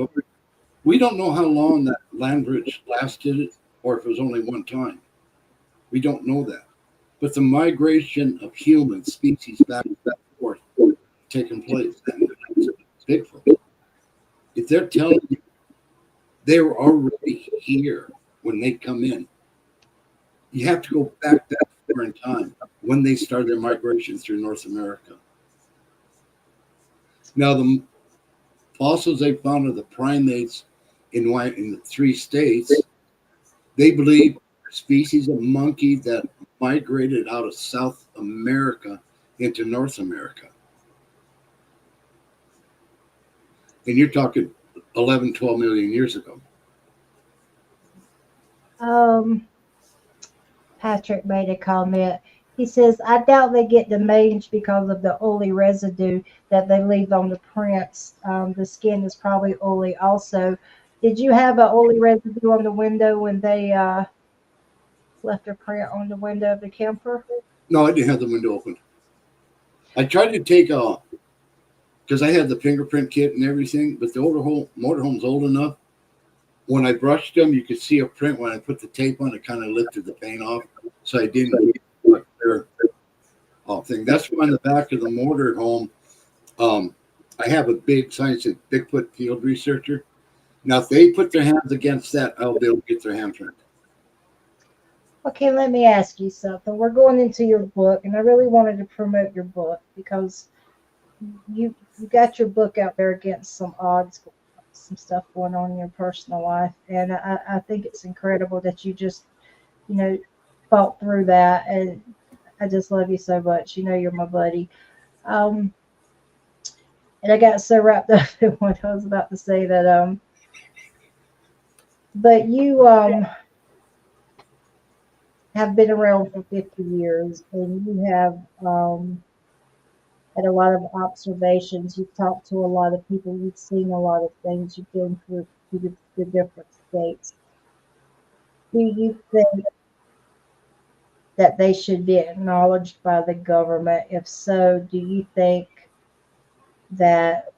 we don't know how long that land bridge lasted or if it was only one time. We don't know that. But the migration of human species back and forth taking place, and Bigfoot. If they're telling you they were already here when they come in, you have to go back that far in time when they started their migration through North America. Now, the fossils they found of the primates in the 3 states, they believe species of monkey that migrated out of South America into North America. And you're talking 11, 12 million years ago. Patrick made a comment. He says, I doubt they get the mange because of the oily residue that they leave on the prints. The skin is probably oily also. Did you have an oily residue on the window when they left a print on the window of the camper? No, I didn't have the window open. I tried to take because I had the fingerprint kit and everything, but the motorhome's old enough. When I brushed them, you could see a print. When I put the tape on, it kind of lifted the paint off, so I didn't get a clear thing. That's why on the back of the motorhome, I have a big sign that says Bigfoot Field Researcher. Now, if they put their hands against that, I'll be able to get their handprint. Okay, let me ask you something. We're going into your book, and I really wanted to promote your book because you got your book out there against some odds, some stuff going on in your personal life, and I think it's incredible that you just, fought through that, and I just love you so much. You know, you're my buddy. Um, and I got so wrapped up in what I was about to say that but you have been around for 50 years, and you have had a lot of observations. You've talked to a lot of people. You've seen a lot of things. You've been through the different states. Do you think that they should be acknowledged by the government? If so, do you think that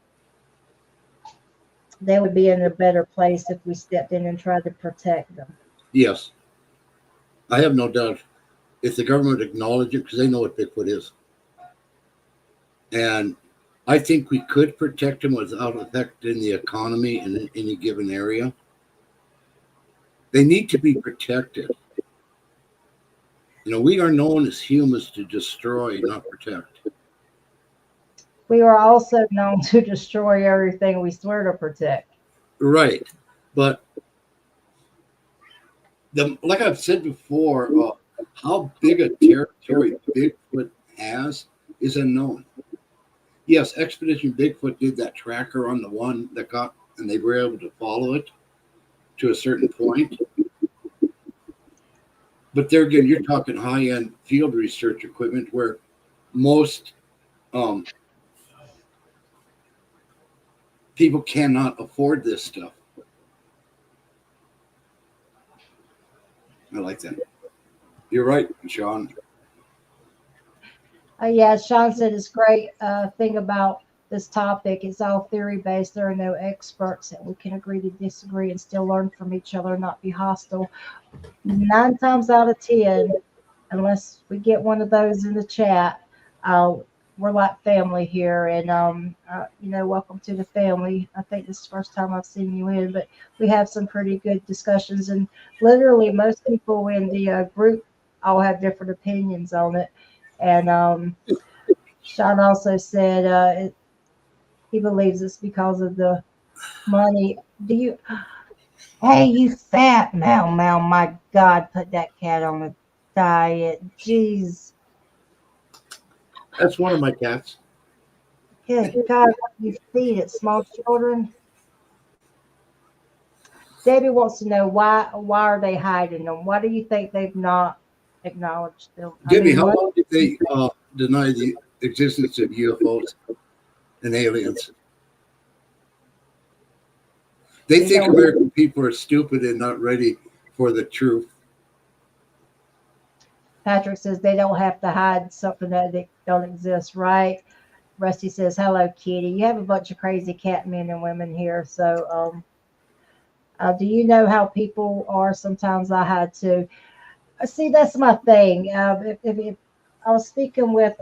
they would be in a better place if we stepped in and tried to protect them? Yes, I have no doubt. If the government acknowledge it, because they know what Bigfoot is, and I think we could protect them without affecting the economy in any given area. They need to be protected. You know, we are known as humans to destroy, not protect. We are also known to destroy everything we swear to protect. Right. But like I've said before, how big a territory Bigfoot has is unknown. Yes, Expedition Bigfoot did that tracker on the one that got, and they were able to follow it to a certain point. But there again, you're talking high-end field research equipment where most people cannot afford this stuff. I like that. You're right, Sean. Yeah, Sean said it's great thing about this topic. It's all theory based. There are no experts, and we can agree to disagree and still learn from each other, not be hostile. 9 times out of 10, unless we get one of those in the chat, uh, we're like family here. And, you know, welcome to the family. I think this is the first time I've seen you in, but we have some pretty good discussions. And literally, most people in the group all have different opinions on it. And Sean also said he believes it's because of the money. Do you? Hey, you fat Mal Mal! My God, put that cat on a diet. Jeez, That's one of my cats. good God, what do you feed it? Small children. Debbie wants to know why are they hiding them? Why do you think they've not acknowledged them? I Debbie, mean, how what? long did they deny the existence of UFOs and aliens? They You think know, American people are stupid and not ready for the truth. Patrick says they don't have to hide something that they don't exist, right? Rusty says, "Hello, Kitty. You have a bunch of crazy cat men and women here. So, do you know how people are? Sometimes I had to see. That's my thing. If I was speaking with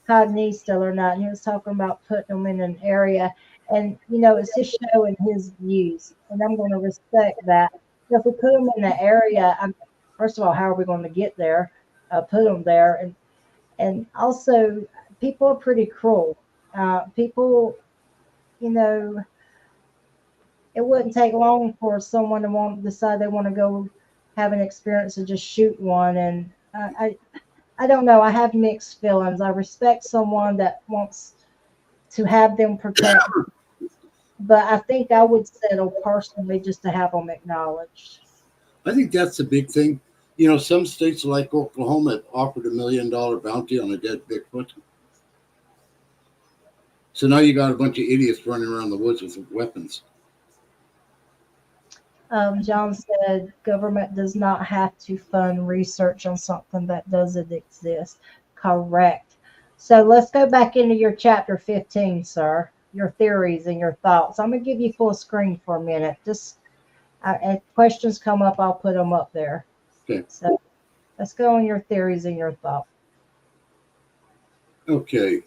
Cogniz still or not, and he was talking about putting them in an area, and you know, it's just showing his views, and I'm going to respect that. If we put them in the area, first of all, how are we going to get there? Put them there, and also people are pretty cruel. People, you know, it wouldn't take long for someone to want decide they want to go have an experience and just shoot one. And I don't know. I have mixed feelings. I respect someone that wants to have them protect, but I think I would settle personally just to have them acknowledged. I think that's a big thing. You know, some states like Oklahoma have offered $1 million bounty on a dead Bigfoot. So now you got a bunch of idiots running around the woods with weapons. John said government does not have to fund research on something that doesn't exist. Correct. So let's go back into your chapter 15, sir. Your theories and your thoughts. I'm going to give you full screen for a minute. Just if questions come up, I'll put them up there. Okay. So let's go on your theories and your thoughts. Okay.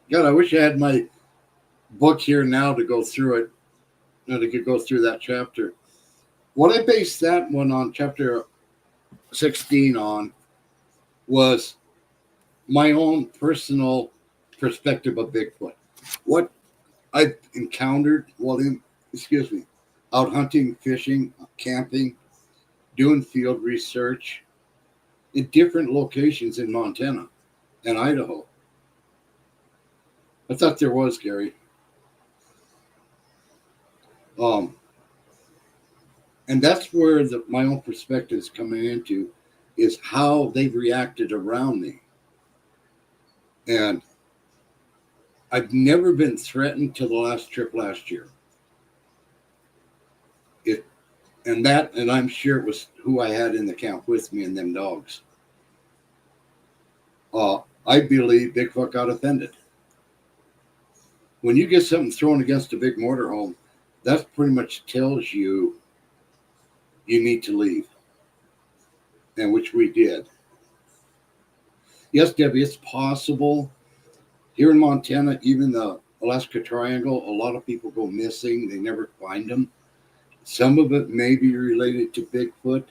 God, I wish I had my book here now to go through it. To could go through that chapter. What I based that one on, chapter 16 on, was my own personal perspective of Bigfoot. What I've encountered out hunting, fishing, camping, doing field research, in different locations in Montana and Idaho. I thought there was, Gary. And that's where my own perspective is coming into, is how they've reacted around me. And I've never been threatened till the last trip last year. And I'm sure it was who I had in the camp with me and them dogs. I believe Bigfoot got offended. When you get something thrown against a big motorhome, that pretty much tells you need to leave. And which we did. Yes, Debbie, it's possible. Here in Montana, even the Alaska Triangle, a lot of people go missing. They never find them. Some of it may be related to Bigfoot.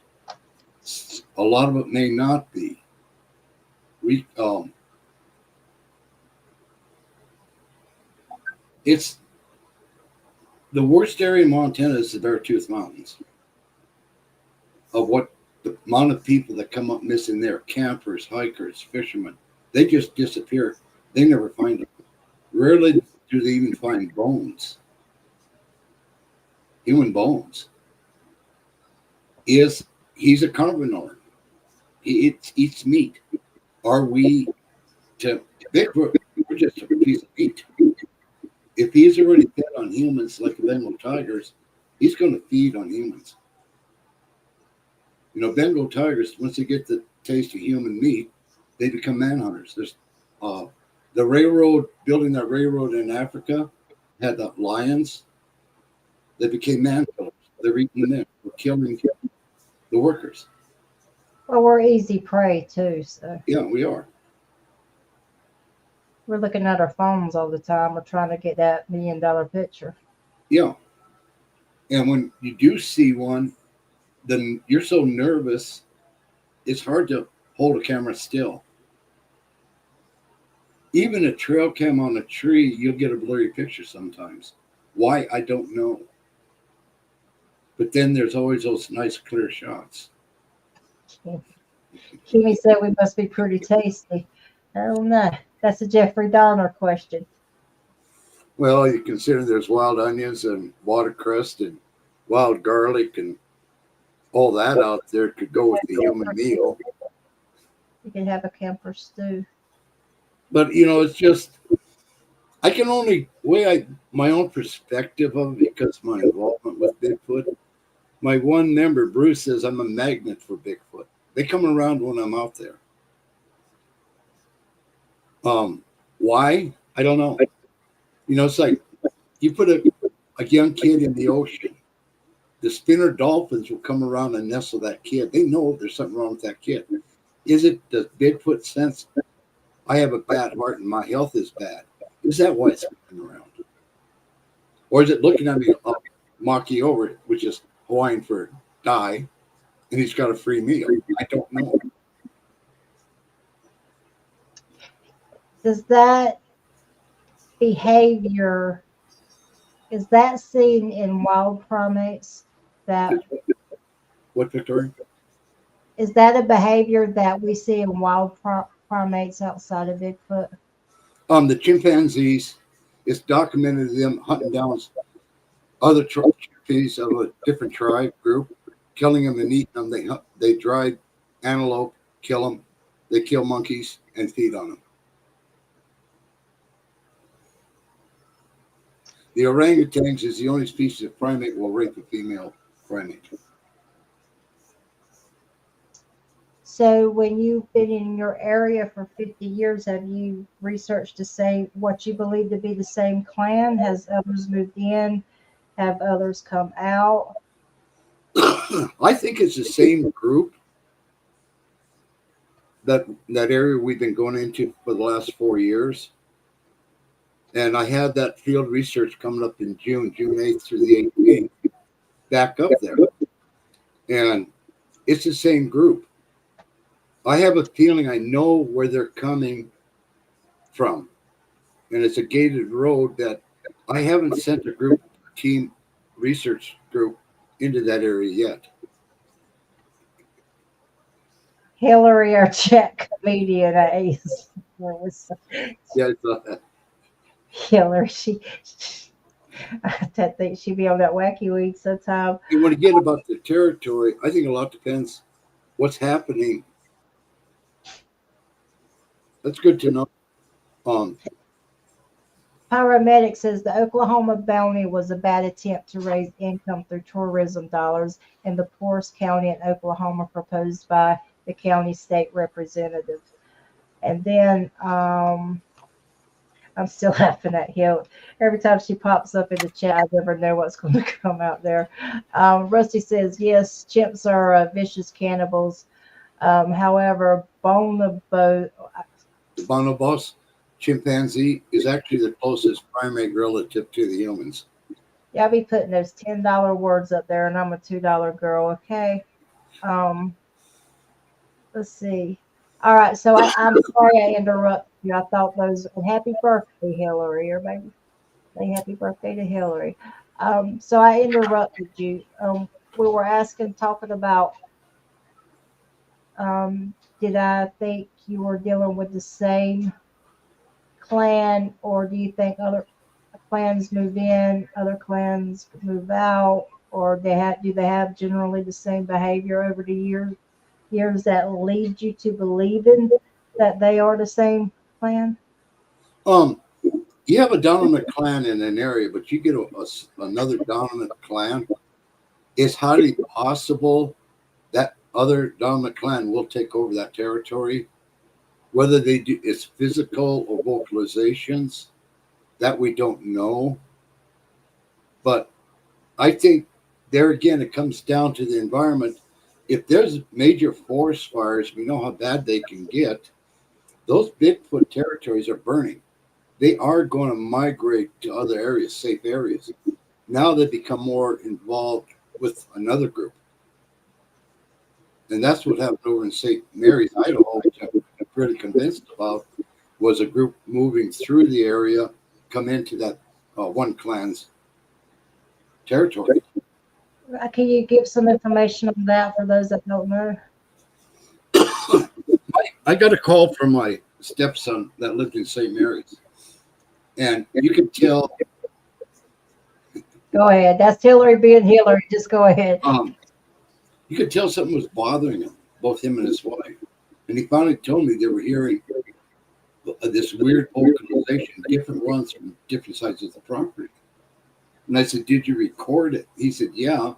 A lot of it may not be. It's the worst area in Montana is the Beartooth Mountains. Of what the amount of people that come up missing there, campers, hikers, fishermen, they just disappear. They never find them. Rarely do they even find bones. Human bones. He's a carnivore. He eats meat. Are we to Bigfoot? We're just a piece of meat. If he's already fed on humans like the Bengal tigers, he's going to feed on humans. You know, Bengal tigers, once they get the taste of human meat, they become manhunters. There's the railroad, building that railroad in Africa, had the lions. They became man killers. They're eating them. They're killing the workers. Well, we're easy prey too, so. Yeah, we are. We're looking at our phones all the time. We're trying to get that $1 million picture. Yeah. And when you do see one, then you're so nervous, it's hard to hold a camera still. Even a trail cam on a tree, you'll get a blurry picture sometimes. Why? I don't know. But then there's always those nice clear shots. Kimmy said we must be pretty tasty. I don't know. That's a Jeffrey Dahmer question. Well, you consider there's wild onions and watercress and wild garlic and all that out there could go with the human meal. You can have a camper stew. But, you know, it's just, I can only my own perspective of it, because my involvement with Bigfoot. My one member, Bruce, says I'm a magnet for Bigfoot. They come around when I'm out there. Why? I don't know. You know, it's like you put a young kid in the ocean. The spinner dolphins will come around and nestle that kid. They know there's something wrong with that kid. Does Bigfoot sense I have a bad heart and my health is bad? Is that why it's coming around? Or is it looking at me, Maki over, which is Hawaiian for die, and he's got a free meal? I don't know. Does that behavior, is that seen in wild primates? What, Victoria? Is that a behavior that we see in wild primates outside of Bigfoot? The chimpanzees, it's documented them hunting down other chimpanzees of a different tribe group, killing them and eating them. They drive antelope, kill them. They kill monkeys and feed on them. The orangutans is the only species of primate will rape a female primate. So when you've been in your area for 50 years, have you researched to say what you believe to be the same clan? Has others moved in? Have others come out? I think it's the same group. That area we've been going into for the last 4 years. And I had that field research coming up in June 8th through the 18th, back up there. And it's the same group. I have a feeling I know where they're coming from. And it's a gated road that I haven't sent a team research group into that area yet. Hillary, our Czech comedian, Ace. Where was Yeah, I thought that. Hillary? I think she'd be on that wacky weed sometime. And when you get about the territory, I think a lot depends what's happening. That's good to know. Um, Paramedic says the Oklahoma bounty was a bad attempt to raise income through tourism dollars in the poorest county in Oklahoma, proposed by the county state representative. And then I'm still laughing at Hill. Every time she pops up in the chat, I never know what's going to come out there. Rusty says, yes, chimps are vicious cannibals. However, bonobo, the bonobos chimpanzee is actually the closest primate relative to the humans. y'all be putting those $10 words up there, and I'm a $2 girl, okay? Um, let's see. All right, so I'm sorry I interrupted you. I thought those, and happy birthday, Hillary. Everybody say happy birthday to Hillary. So I interrupted you. We were talking about, did I think you were dealing with the same clan, or do you think other clans move in, other clans move out, or do they have generally the same behavior over the years that lead you to believing that they are the same clan? Um, you have a dominant clan in an area, but you get another dominant clan. It's highly possible that other dominant clan will take over that territory. Whether they do it's physical or vocalizations, that we don't know. But I think there again, it comes down to the environment. If there's major forest fires, we know how bad they can get. Those Bigfoot territories are burning. They are going to migrate to other areas, safe areas. Now they become more involved with another group. And that's what happened over in St. Mary's, Idaho, which I'm pretty convinced about, was a group moving through the area, come into that one clan's territory. Can you give some information on that for those that don't know? I got a call from my stepson that lived in St. Mary's. And you could tell Go ahead. That's Hillary being Hillary. Just go ahead. you could tell something was bothering him, both him and his wife. And he finally told me they were hearing this weird vocalization, different ones from different sides of the property. And I said, did you record it? He said, yeah.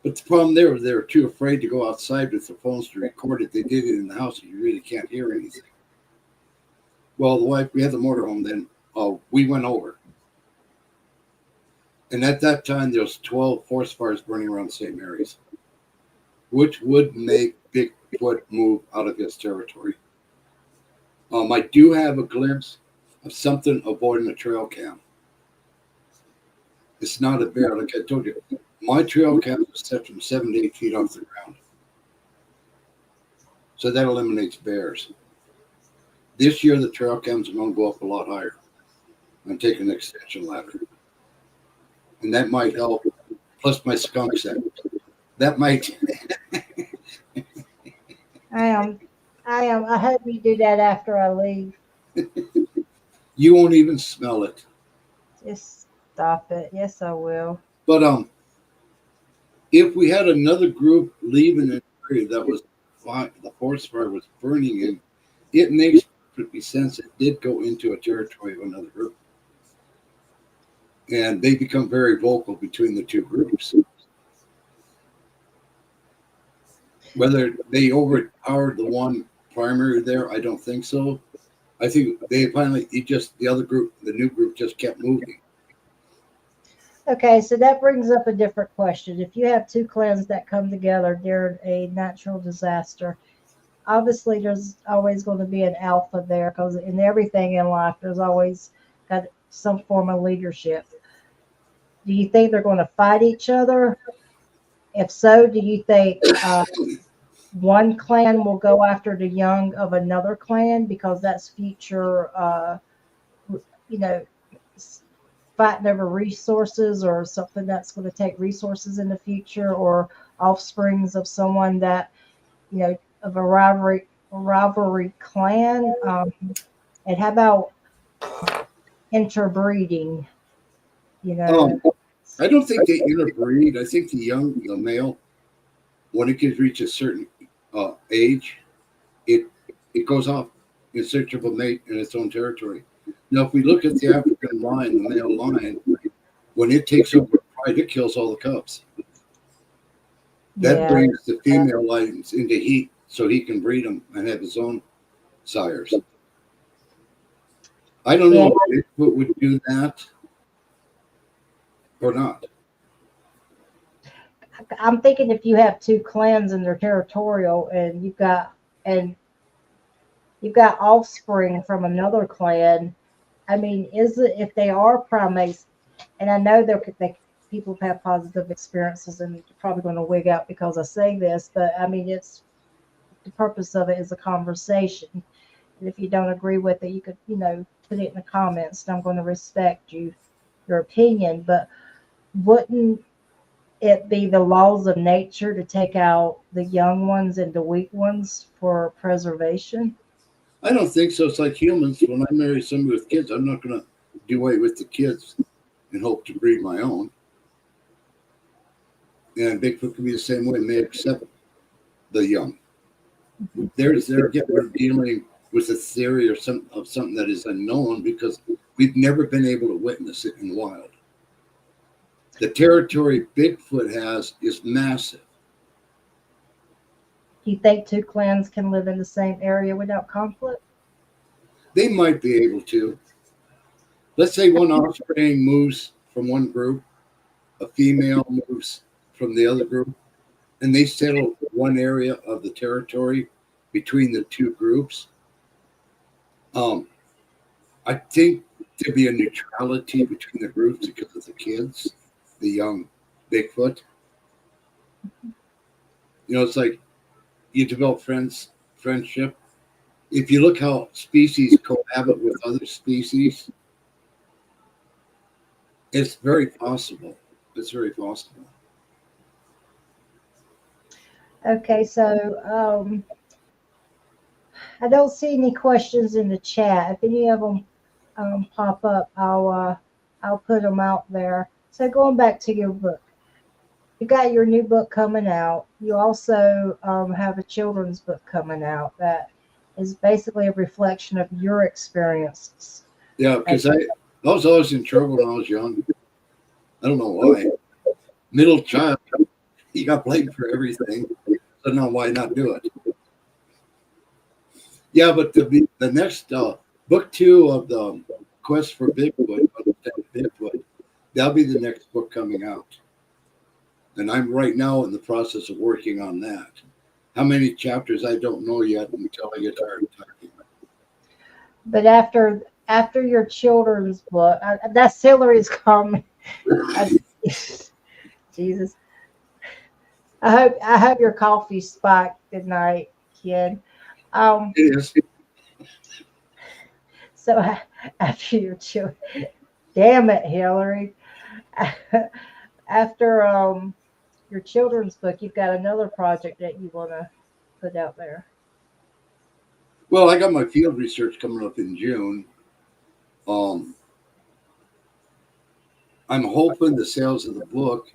But the problem they were too afraid to go outside with their phones to record it. They did it in the house, and you really can't hear anything. Well, we had the motorhome then. We went over. And at that time, there was 12 forest fires burning around St. Mary's, which would make Bigfoot move out of his territory. I do have a glimpse of something avoiding a trail cam. It's not a bear, like I told you. My trail cam was set from 7 to 8 feet off the ground. So that eliminates bears. This year, the trail cams are going to go up a lot higher. I'm taking an extension ladder. And that might help. Plus my skunk set. That might. I hope you do that after I leave. You won't even smell it. Just stop it. Yes, I will. But if we had another group leaving an area that was the forest fire was burning in, it makes perfect sense. It did go into a territory of another group. And they become very vocal between the two groups. Whether they overpowered the one primary there, I don't think so. I think they finally, the other group, the new group just kept moving. Okay, so that brings up a different question. If you have two clans that come together during a natural disaster, obviously there's always going to be an alpha there, because in everything in life, there's always got some form of leadership. Do you think they're going to fight each other? If so, do you think one clan will go after the young of another clan because that's future, fighting over resources, or something that's going to take resources in the future, or offsprings of someone that, of a rivalry clan? And how about interbreeding? You know, Um, I don't think they interbreed. I think the male, when it gets reach a certain age, it it goes off in search of a mate in its own territory. Now, if we look at the African lion, the male lion, when it takes over a pride, it kills all the cubs. That yeah, brings the female lions into heat so he can breed them and have his own sires. I don't yeah. know if Bigfoot would do that or not. I'm thinking if you have two clans and they're territorial, and you've got offspring from another clan. I mean, is it if they are primates? And I know people have positive experiences, and you're probably going to wig out because I say this, but I mean, it's the purpose of it is a conversation. And if you don't agree with it, you could, put it in the comments, and I'm going to respect your opinion. But wouldn't it be the laws of nature to take out the young ones and the weak ones for preservation? I don't think so. It's like humans. When I marry somebody with kids, I'm not going to do away with the kids and hope to breed my own. And Bigfoot can be the same way. May accept the young. We're dealing with a theory of something that is unknown because we've never been able to witness it in the wild. The territory Bigfoot has is massive. Do you think two clans can live in the same area without conflict? They might be able to. Let's say one offspring moves from one group, a female moves from the other group, and they settle one area of the territory between the two groups. I think there'd be a neutrality between the groups because of the kids, the young Bigfoot. It's like you develop friendship. If you look how species cohabit with other species, it's very possible. It's very possible. Okay, so I don't see any questions in the chat. If any of them pop up, I'll put them out there. So going back to your book, you got your new book coming out. You also have a children's book coming out that is basically a reflection of your experiences. Yeah, because I was always in trouble when I was young. I don't know why. Middle child, he got blamed for everything. So now why not do it? Yeah, but the next book 2 of the Quest for Bigfoot, that'll be the next book coming out. And I'm right now in the process of working on that. How many chapters I don't know yet until I get tired of talking. But after your children's book, that's Hillary's comment. Jesus, I hope your coffee spiked tonight, kid. It is. So after your children, damn it, Hillary. After your children's book, you've got another project that you want to put out there. Well, I got my field research coming up in June. I'm hoping the sales of the book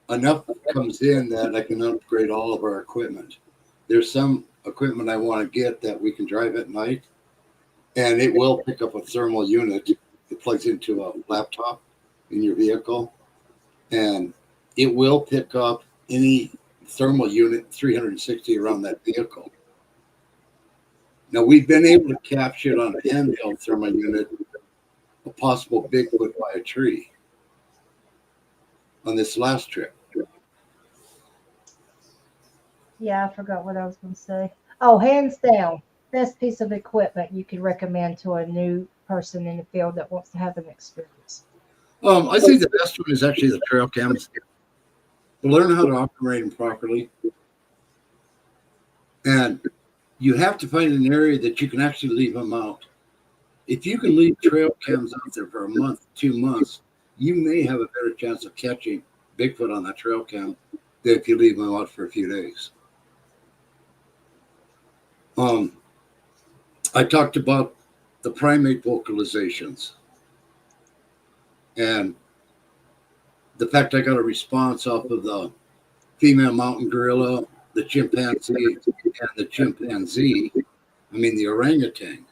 enough comes in that I can upgrade all of our equipment. There's some equipment I want to get that we can drive at night, and it will pick up a thermal unit. It plugs into a laptop in your vehicle, and it will pick up any thermal unit 360 around that vehicle. Now, we've been able to capture it on a handheld thermal unit, a possible Bigfoot by a tree on this last trip. Yeah, I forgot what I was going to say. Oh, hands down, best piece of equipment you could recommend to a new person in the field that wants to have an experience. I think the best one is actually the trail cams. To learn how to operate them properly. And you have to find an area that you can actually leave them out. If you can leave trail cams out there for a month, 2 months, you may have a better chance of catching Bigfoot on that trail cam than if you leave them out for a few days. Um, I talked about the primate vocalizations and the fact I got a response off of the female mountain gorilla, the chimpanzee, and the chimpanzee. I mean, the orangutan.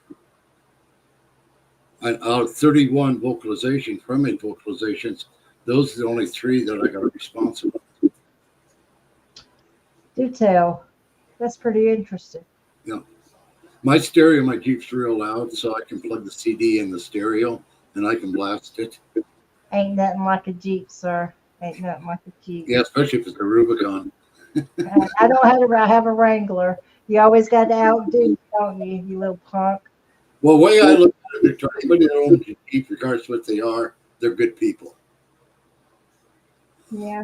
And out of 31 vocalization, primate vocalizations, those are the only 3 that I got a response about. Do tell. That's pretty interesting. Yeah. My stereo, my Jeep's real loud, so I can plug the CD in the stereo and I can blast it. Ain't nothing like a Jeep, sir. Ain't nothing like a Jeep. Yeah, especially if it's a Rubicon. I don't have a Wrangler. You always got to outdo, don't you, you little punk? Well, the way I look at it, anybody that owns a Jeep, regardless of what they are, they're good people. Yeah.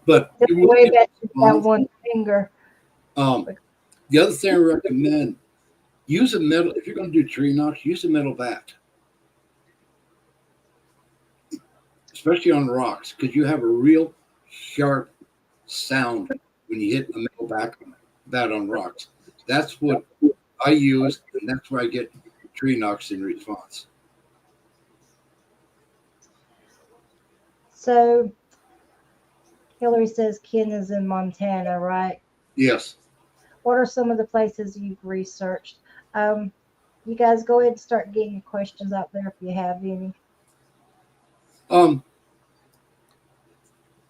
But The way that you got one finger. The other thing I recommend, use a metal, if you're going to do tree knocks, use a metal bat. Especially on rocks, because you have a real sharp sound when you hit a metal bat on rocks. That's what I use, and that's where I get tree knocks in response. So, Hillary says Ken is in Montana, right? Yes. What are some of the places you've researched? You guys go ahead and start getting your questions out there if you have any.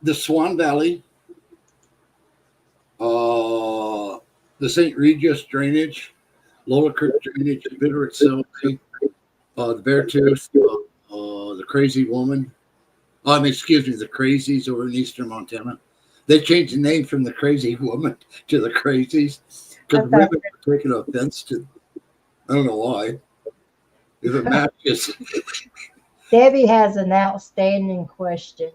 The Swan Valley, the St. Regis drainage, Lola Creek drainage, Bitter itself, the Beartooth, the Crazy Woman. Excuse me, the Crazies over in eastern Montana. They changed the name from the Crazy Woman to the Crazies because women were taking offense to. I don't know why. If it matches. Debbie has an outstanding question.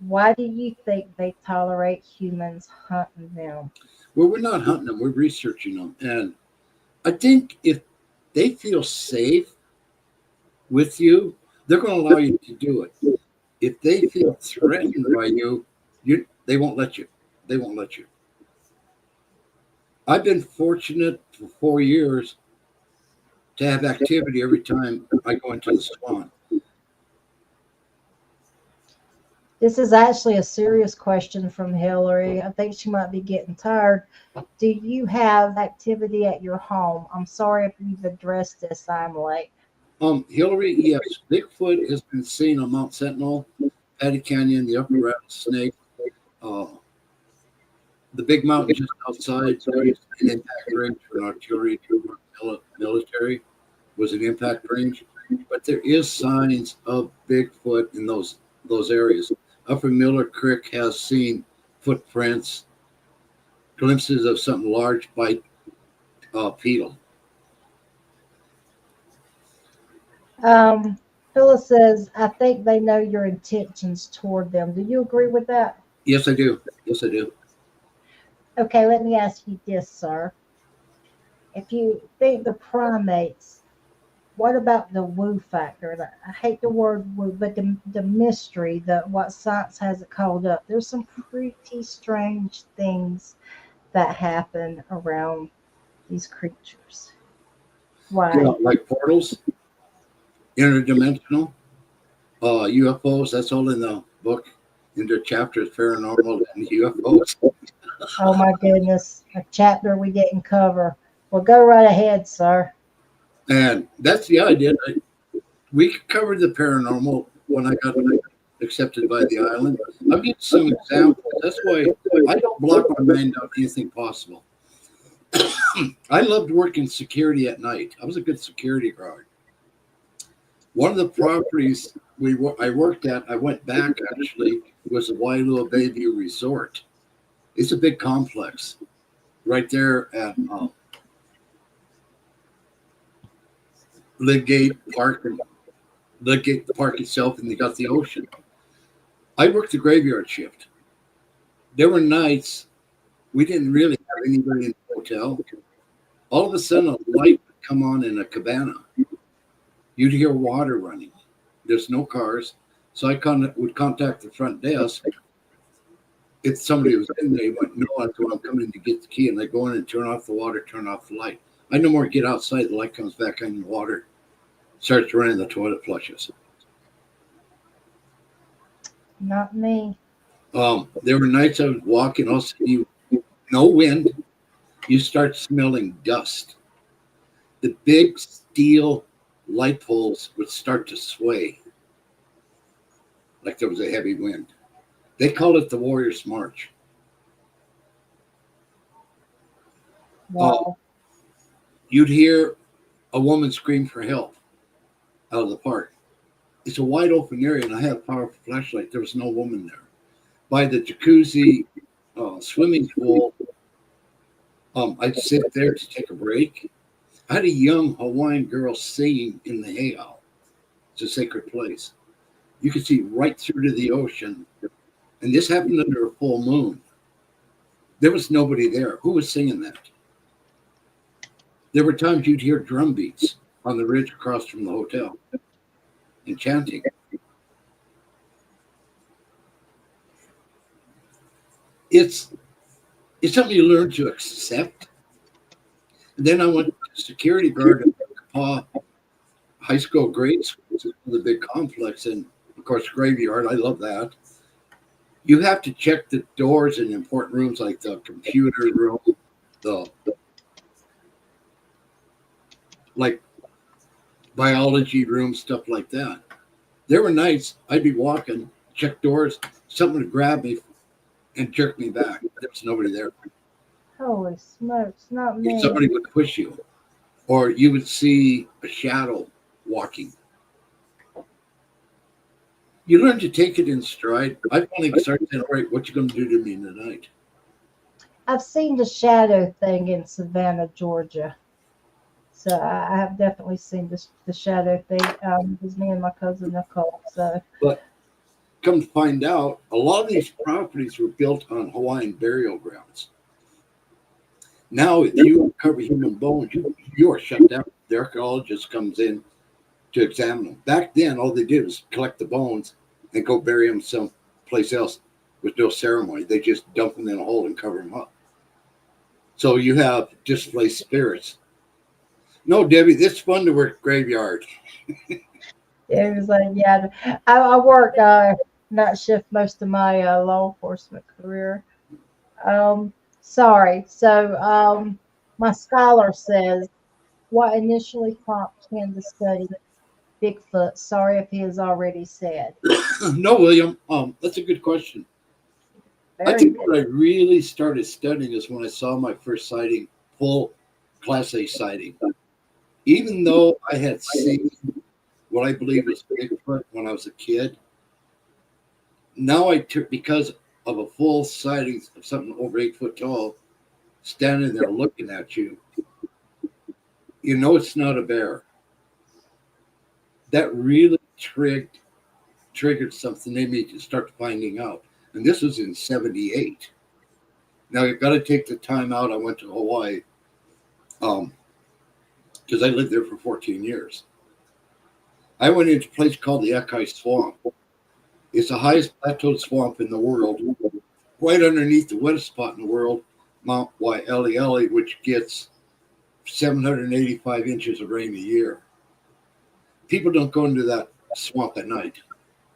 Why do you think they tolerate humans hunting them? Well, we're not hunting them. We're researching them. And I think if they feel safe with you, they're going to allow you to do it. If they feel threatened by you, they won't let you. They won't let you. I've been fortunate for 4 years to have activity every time I go into the Swan. This is actually a serious question from Hillary. I think she might be getting tired. Do you have activity at your home? I'm sorry if you've addressed this. I'm late. Hillary, yes, Bigfoot has been seen on Mount Sentinel, Patty Canyon, the Upper Rattlesnake, the big mountain just outside. There is an impact range for an artillery military was an impact range, but there is signs of Bigfoot in those areas. Upper Miller Creek has seen footprints, glimpses of something large bipedal. Phyllis says, I think they know your intentions toward them. Do you agree with that? Yes, I do. Yes, I do. Okay, let me ask you this, sir. If you think the primates, what about the woo factor? I hate the word woo, but the mystery, what science hasn't called up. There's some pretty strange things that happen around these creatures. Why? Yeah, like portals, interdimensional, UFOs. That's all in the book. In the chapters, paranormal and UFOs. Oh my goodness, a chapter we didn't cover. Well, go right ahead, sir. And that's the idea. We covered the paranormal when I got accepted by the island. I'll give you some examples. That's why I don't block my mind out anything possible. I loved working security at night. I was a good security guard. One of the properties I worked at, I went back actually, was the Wailua Bayview Resort. It's a big complex right there at Lidgate Park, and Lidgate the park itself, and they got the ocean. I worked the graveyard shift. There were nights we didn't really have anybody in the hotel. All of a sudden, a light would come on in a cabana. You'd hear water running. There's no cars. So I would contact the front desk. If somebody was in there, he went, no, I'm coming to get the key. And they go in and turn off the water, turn off the light. I no more get outside, the light comes back on in the water, starts running, the toilet flushes. Not me. There were nights I was walking, all of a sudden no wind, you start smelling dust. The big steel light poles would start to sway like there was a heavy wind. They called it the Warrior's March. Wow. You'd hear a woman scream for help out of the park. It's a wide open area, and I had a powerful flashlight. There was no woman there. By the jacuzzi swimming pool, I'd sit there to take a break. I had a young Hawaiian girl singing in the heiau. It's a sacred place. You could see right through to the ocean. And this happened under a full moon. There was nobody there. Who was singing that? There were times you'd hear drum beats on the ridge across from the hotel and chanting. It's something you learn to accept. And then I went to security guard at Kapaa High School grade school, the big complex, and of course graveyard. I love that. You have to check the doors in important rooms like the computer room, the like biology room, stuff like that. There were nights I'd be walking, check doors, something would grab me and jerk me back. There was nobody there. Holy smokes, not me. Somebody would push you, or you would see a shadow walking. You learn to take it in stride. I finally started saying, all right, what you going to do to me tonight? I've seen the shadow thing in Savannah, Georgia. So I have definitely seen the shadow thing. It was me and my cousin Nicole. So, but come to find out, a lot of these properties were built on Hawaiian burial grounds. Now, if you uncover human bones, you are shut down. The archaeologist comes in to examine them. Back then, all they did was collect the bones and go bury them someplace else with no ceremony. They just dump them in a hole and cover them up. So you have displaced spirits. No, Debbie, it's fun to work graveyard. it was like, yeah, I work night shift most of my law enforcement career. Sorry. So my scholar says, what initially prompted him to study Bigfoot? Sorry if he has already said. No, William, that's a good question. I Very think good. what I really started studying is when I saw my first sighting, full Class A sighting. Even though I had seen what I believe was Bigfoot when I was a kid, now I took, because of a full sighting of something over 8 foot tall, standing there looking at you, you know it's not a bear. That really triggered something in me to start finding out. And this was in 78. Now you've got to take the time out. I went to Hawaii because I lived there for 14 years. I went into a place called the Ekai Swamp. It's the highest plateaued swamp in the world, right underneath the wettest spot in the world, Mount Waialeale, which gets 785 inches of rain a year. People don't go into that swamp at night.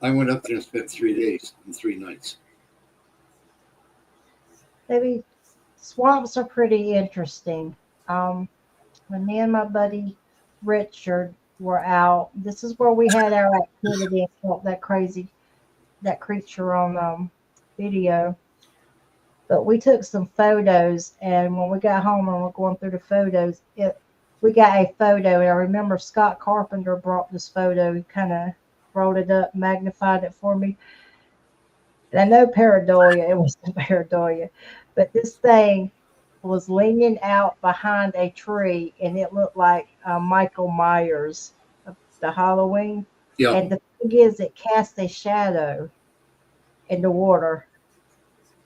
I went up there and spent 3 days and 3 nights. Maybe swamps are pretty interesting. When me and my buddy Richard were out, this is where we had our activity and felt that creature on video. But we took some photos, and when we got home and we're going through the photos, we got a photo, and I remember Scott Carpenter brought this photo. He kind of rolled it up, magnified it for me. And I know pareidolia, it wasn't pareidolia, but this thing was leaning out behind a tree, and it looked like Michael Myers of the Halloween. Yeah. And the thing is, it cast a shadow in the water,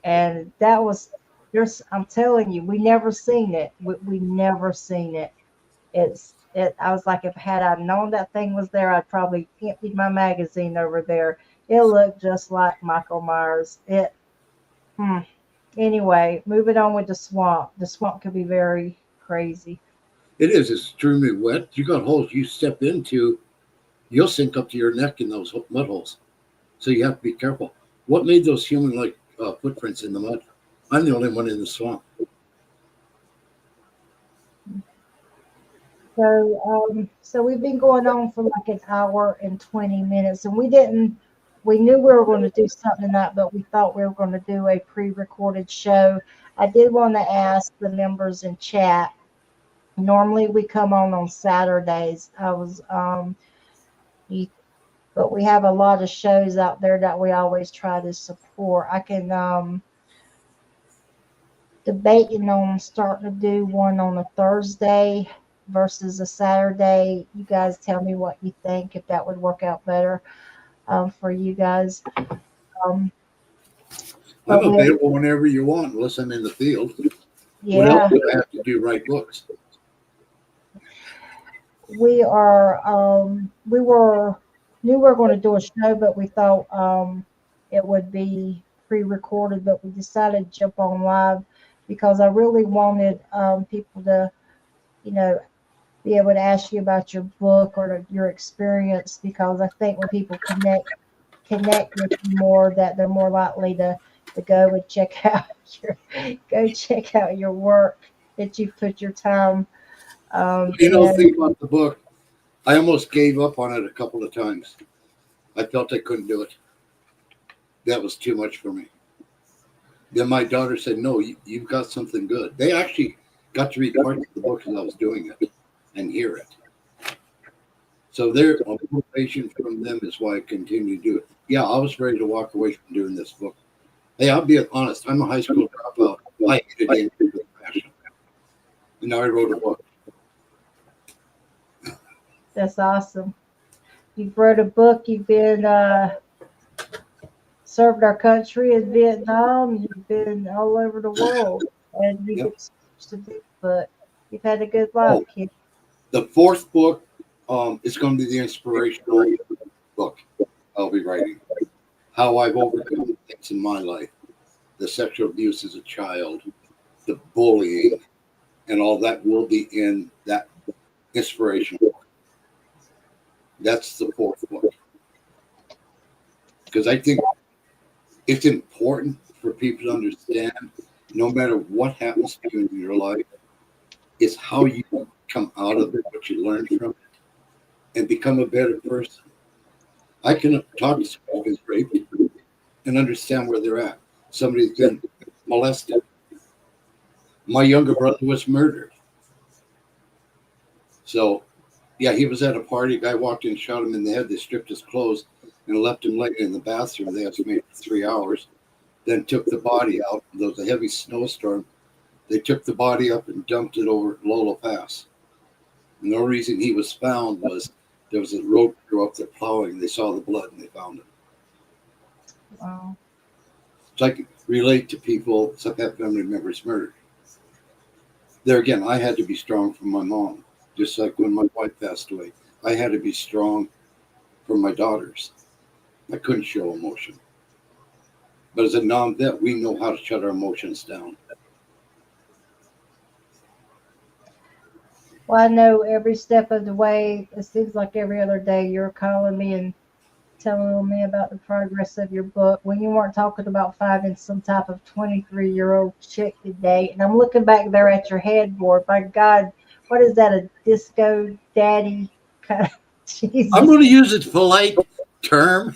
and that was there's. I'm telling you, we never seen it. We never seen it. I was like, if had I known that thing was there, I'd probably emptied my magazine over there. It looked just like Michael Myers. Hmm. Anyway, moving on with the swamp. The swamp could be very crazy. It is extremely wet. You got holes you step into, you'll sink up to your neck in those mud holes. So you have to be careful. What made those human-like footprints in the mud? I'm the only one in the swamp. So we've been going on for like an hour and 20 minutes, and we knew we were going to do something tonight, but we thought we were going to do a pre-recorded show. I did want to ask the members in chat. Normally we come on Saturdays. You- but we have a lot of shows out there that we always try to support. I can debating on starting to do one on a Thursday versus a Saturday. You guys tell me what you think, if that would work out better for you guys. Um, I'm but we, available whenever you want, unless I'm in the field. What else yeah, do I have to do? Write books? we were knew we were going to do a show, but we thought it would be pre-recorded, but we decided to jump on live because I really wanted people to, you know, be able to ask you about your book or your experience, because I think when people connect with you more, that they're more likely to go and check out your work that you put your time in. Think about the book. I almost gave up on it a couple of times. I felt I couldn't do it. That was too much for me. Then my daughter said, "No, you've got something good." They actually got to read parts of the book as I was doing it and hear it. So their motivation from them is why I continue to do it. Yeah, I was ready to walk away from doing this book. Hey, I'll be honest. I'm a high school dropout. I hated English with passion. And now I wrote a book. That's awesome. You've wrote a book. You've been served our country in Vietnam. You've been all over the world, and you've Yep. experienced a Bigfoot. You've had a good life, Oh, kid. the fourth book is going to be the inspirational book I'll be writing. How I've overcome things in my life, the sexual abuse as a child, the bullying, and all that will be in that inspirational book. That's the fourth book. Because I think it's important for people to understand no matter what happens to you in your life, it's how you come out of it, what you learn from it, and become a better person. I can talk to someone who's raped and understand where they're at. Somebody's been molested. My younger brother was murdered. So, yeah, he was at a party. A guy walked in, shot him in the head. They stripped his clothes and left him laying in the bathroom. They estimated for 3 hours. Then took the body out. There was a heavy snowstorm. They took the body up and dumped it over Lola Pass. And the reason he was found was there was a road crew up there plowing. They saw the blood and they found him. Wow. So I can relate to people. Some have family members murdered. There again, I had to be strong for my mom, just like when my wife passed away. I had to be strong for my daughters. I couldn't show emotion. But as a non-vet, we know how to shut our emotions down. Well, I know every step of the way. It seems like every other day you're calling me and telling me about the progress of your book when you weren't talking about finding some type of 23-year-old chick today. And I'm looking back there at your headboard. My God, what is that? A disco daddy kind of I'm Jesus? going to use a polite term,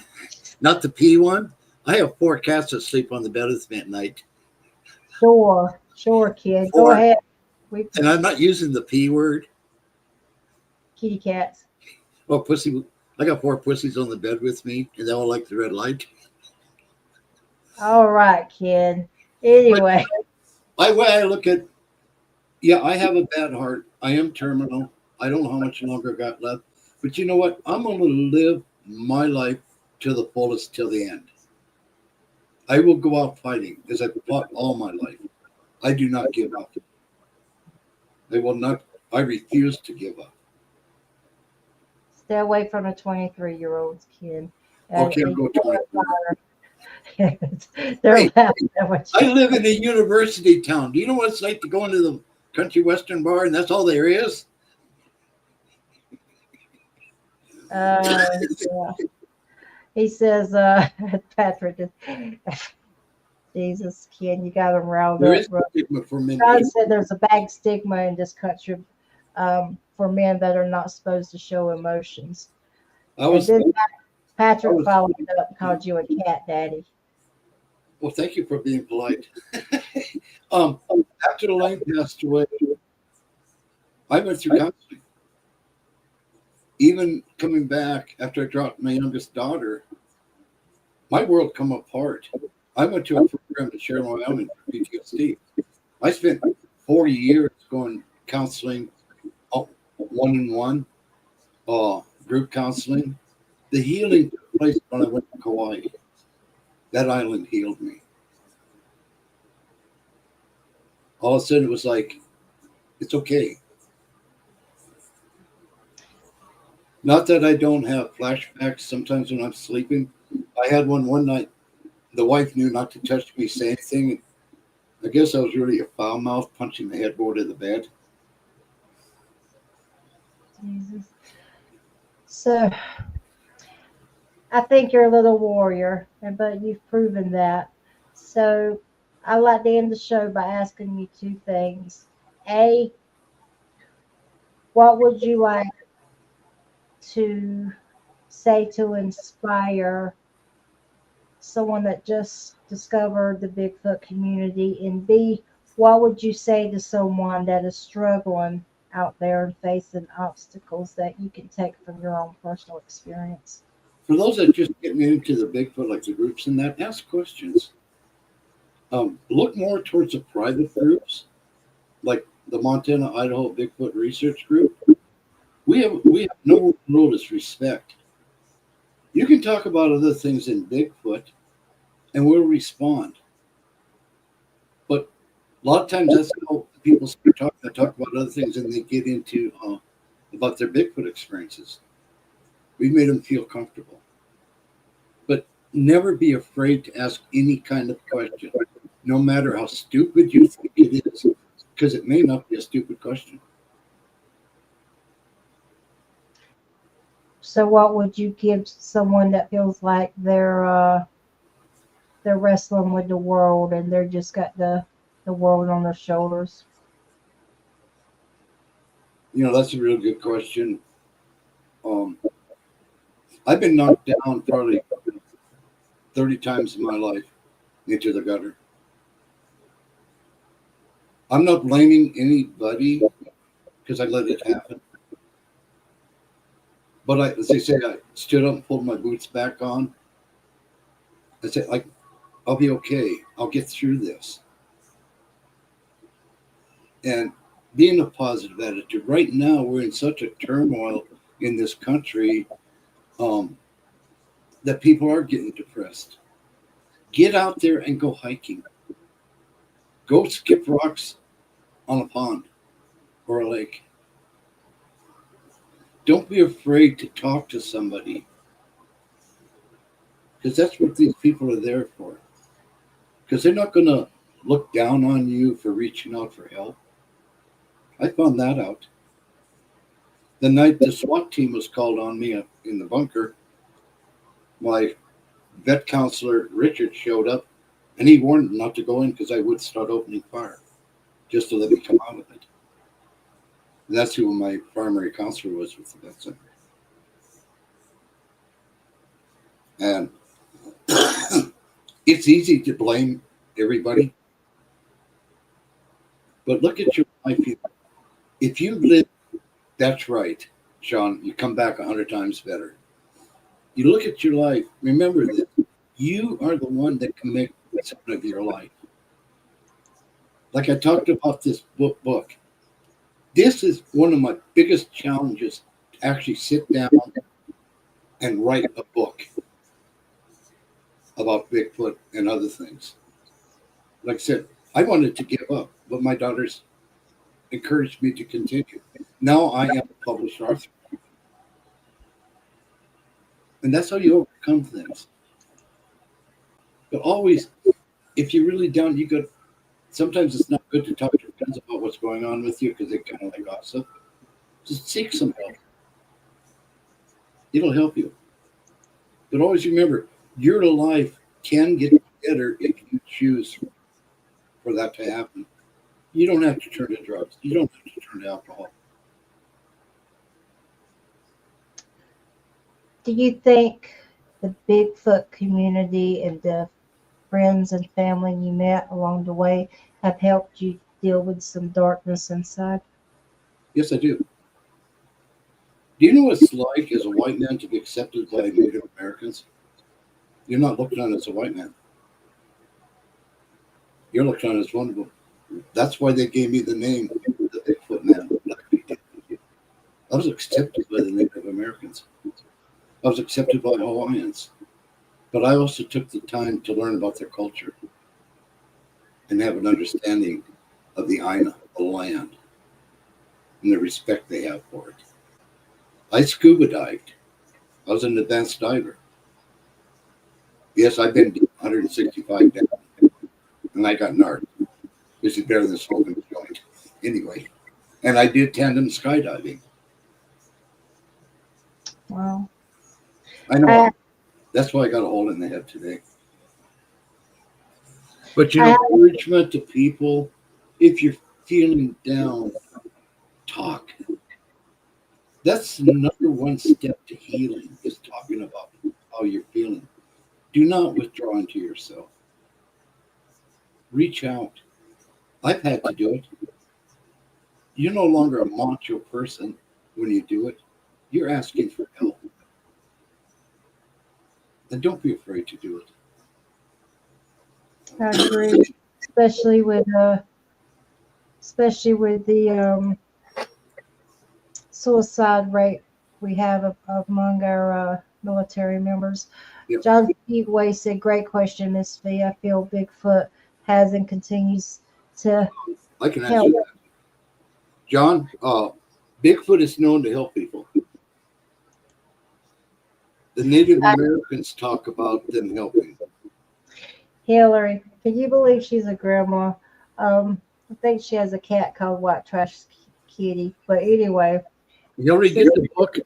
not the P one. I have 4 cats that sleep on the bed with me at night. Sure, kid. Go 4, ahead. We and I'm not using the P word. kitty cats. Oh, pussy. I got 4 pussies on the bed with me, and they all like the red light. All right, kid. But Anyway, the way I look at, yeah, I have a bad heart. I am terminal. I don't know how much longer I got left. But you know what? I'm going to live my life to the fullest till the end. I will go out fighting because I've fought all my life. I do not give up. I will not. I refuse to give up. stay away from the 23-year-olds, kid. Okay, I'll And go 24. They're Hey, laughing at what I you live in a university town. Do you know what it's like to go into the country western bar and that's all there is? yeah. He says, Patrick, Jesus, Ken, you got him riled There up, is bro. stigma for men. John said there's a bad stigma in this country for men that are not supposed to show emotions. I And was, then I Patrick was, followed up and called you a cat daddy. well, thank you for being polite. um, After Elaine passed away, I went through counseling. Even coming back after I dropped my youngest daughter, my world come apart. I went to a program in Sherman, Wyoming for PTSD. I spent 40 years going counseling, one-on-one, group counseling. The healing took place when I went to Kauai. That island healed me. All of a sudden, it was like, it's okay. Not that I don't have flashbacks sometimes when I'm sleeping. I had one night. The wife knew not to touch me, say anything. I guess I was really a foul mouth punching the headboard of the bed. Jesus. So I think you're a little warrior, but you've proven that. So I like to end the show by asking you two things. A, what would you like to say to inspire someone that just discovered the Bigfoot community? And B, what would you say to someone that is struggling out there and facing obstacles that you can take from your own personal experience? For those that just getting into the Bigfoot, like the groups and that, ask questions. Look more towards the private groups, like the Montana Idaho Bigfoot Research Group. We have no rule is respect. You can talk about other things in Bigfoot, and we'll respond. But a lot of times that's how people start talking. They talk about other things, and they get into about their Bigfoot experiences. We made them feel comfortable, but never be afraid to ask any kind of question, no matter how stupid you think it is, because it may not be a stupid question. So, what would you give someone that feels like they're wrestling with the world and they're just got the world on their shoulders? That's a real good question. Um, I've been knocked down probably 30 times in my life into the gutter. I'm not blaming anybody because I let it happen. But as they say, I stood up and pulled my boots back on. I said, I'll be okay. I'll get through this. And being a positive attitude. Right now, we're in such a turmoil in this country um, that people are getting depressed. Get out there and go hiking. Go skip rocks on a pond or a lake. Don't be afraid to talk to somebody because that's what these people are there for. Because they're not going to look down on you for reaching out for help. I found that out. The night the SWAT team was called on me in the bunker, my vet counselor, Richard, showed up and he warned them not to go in because I would start opening fire just to let me come out of it. And that's who my primary counselor was with the vet center. And it's easy to blame everybody, but look at your life. If you live, that's right, Sean, you come back 100 times better. You look at your life, remember this, you are the one that can make something of your life. Like I talked about this book. This is one of my biggest challenges to actually sit down and write a book about Bigfoot and other things. Like I said, I wanted to give up, but my daughters encouraged me to continue. Now I am a published author. And that's how you overcome things. But always, if you're really down, you got. Sometimes it's not good to talk to your friends about what's going on with you because they kind of like gossip. Just seek some help. It'll help you. But always remember, your life can get better if you choose for that to happen. You don't have to turn to drugs. You don't have to turn to alcohol. Do you think the Bigfoot community and the friends and family you met along the way have helped you deal with some darkness inside? Yes, I do. Do you know what it's like as a white man to be accepted by Native Americans? You're not looked on as a white man. You're looked on as vulnerable. That's why they gave me the name, the Bigfoot Man. I was accepted by the Native Americans. I was accepted by Hawaiians. But I also took the time to learn about their culture and have an understanding of the Aina, the land, and the respect they have for it. I scuba dived. I was an advanced diver. Yes, I've been 165 down, and I got narked. This is better than smoking a joint. Anyway, and I did tandem skydiving. Wow. I know. That's why I got a hole in the head today. But encouragement to people, if you're feeling down, talk. That's the number one step to healing, is talking about how you're feeling. Do not withdraw into yourself. Reach out. I've had to do it. You're no longer a macho person when you do it. You're asking for help. And don't be afraid to do it. I agree, especially with the suicide rate we have among our military members. Yep. John Speedway said, "Great question, Miss V. I feel Bigfoot has and continues to I can answer help." that. John, Bigfoot is known to help people. The Native Americans talk about them helping. Hillary, can you believe she's a grandma? I think she has a cat called White Trash Kitty. But anyway, You already get the book.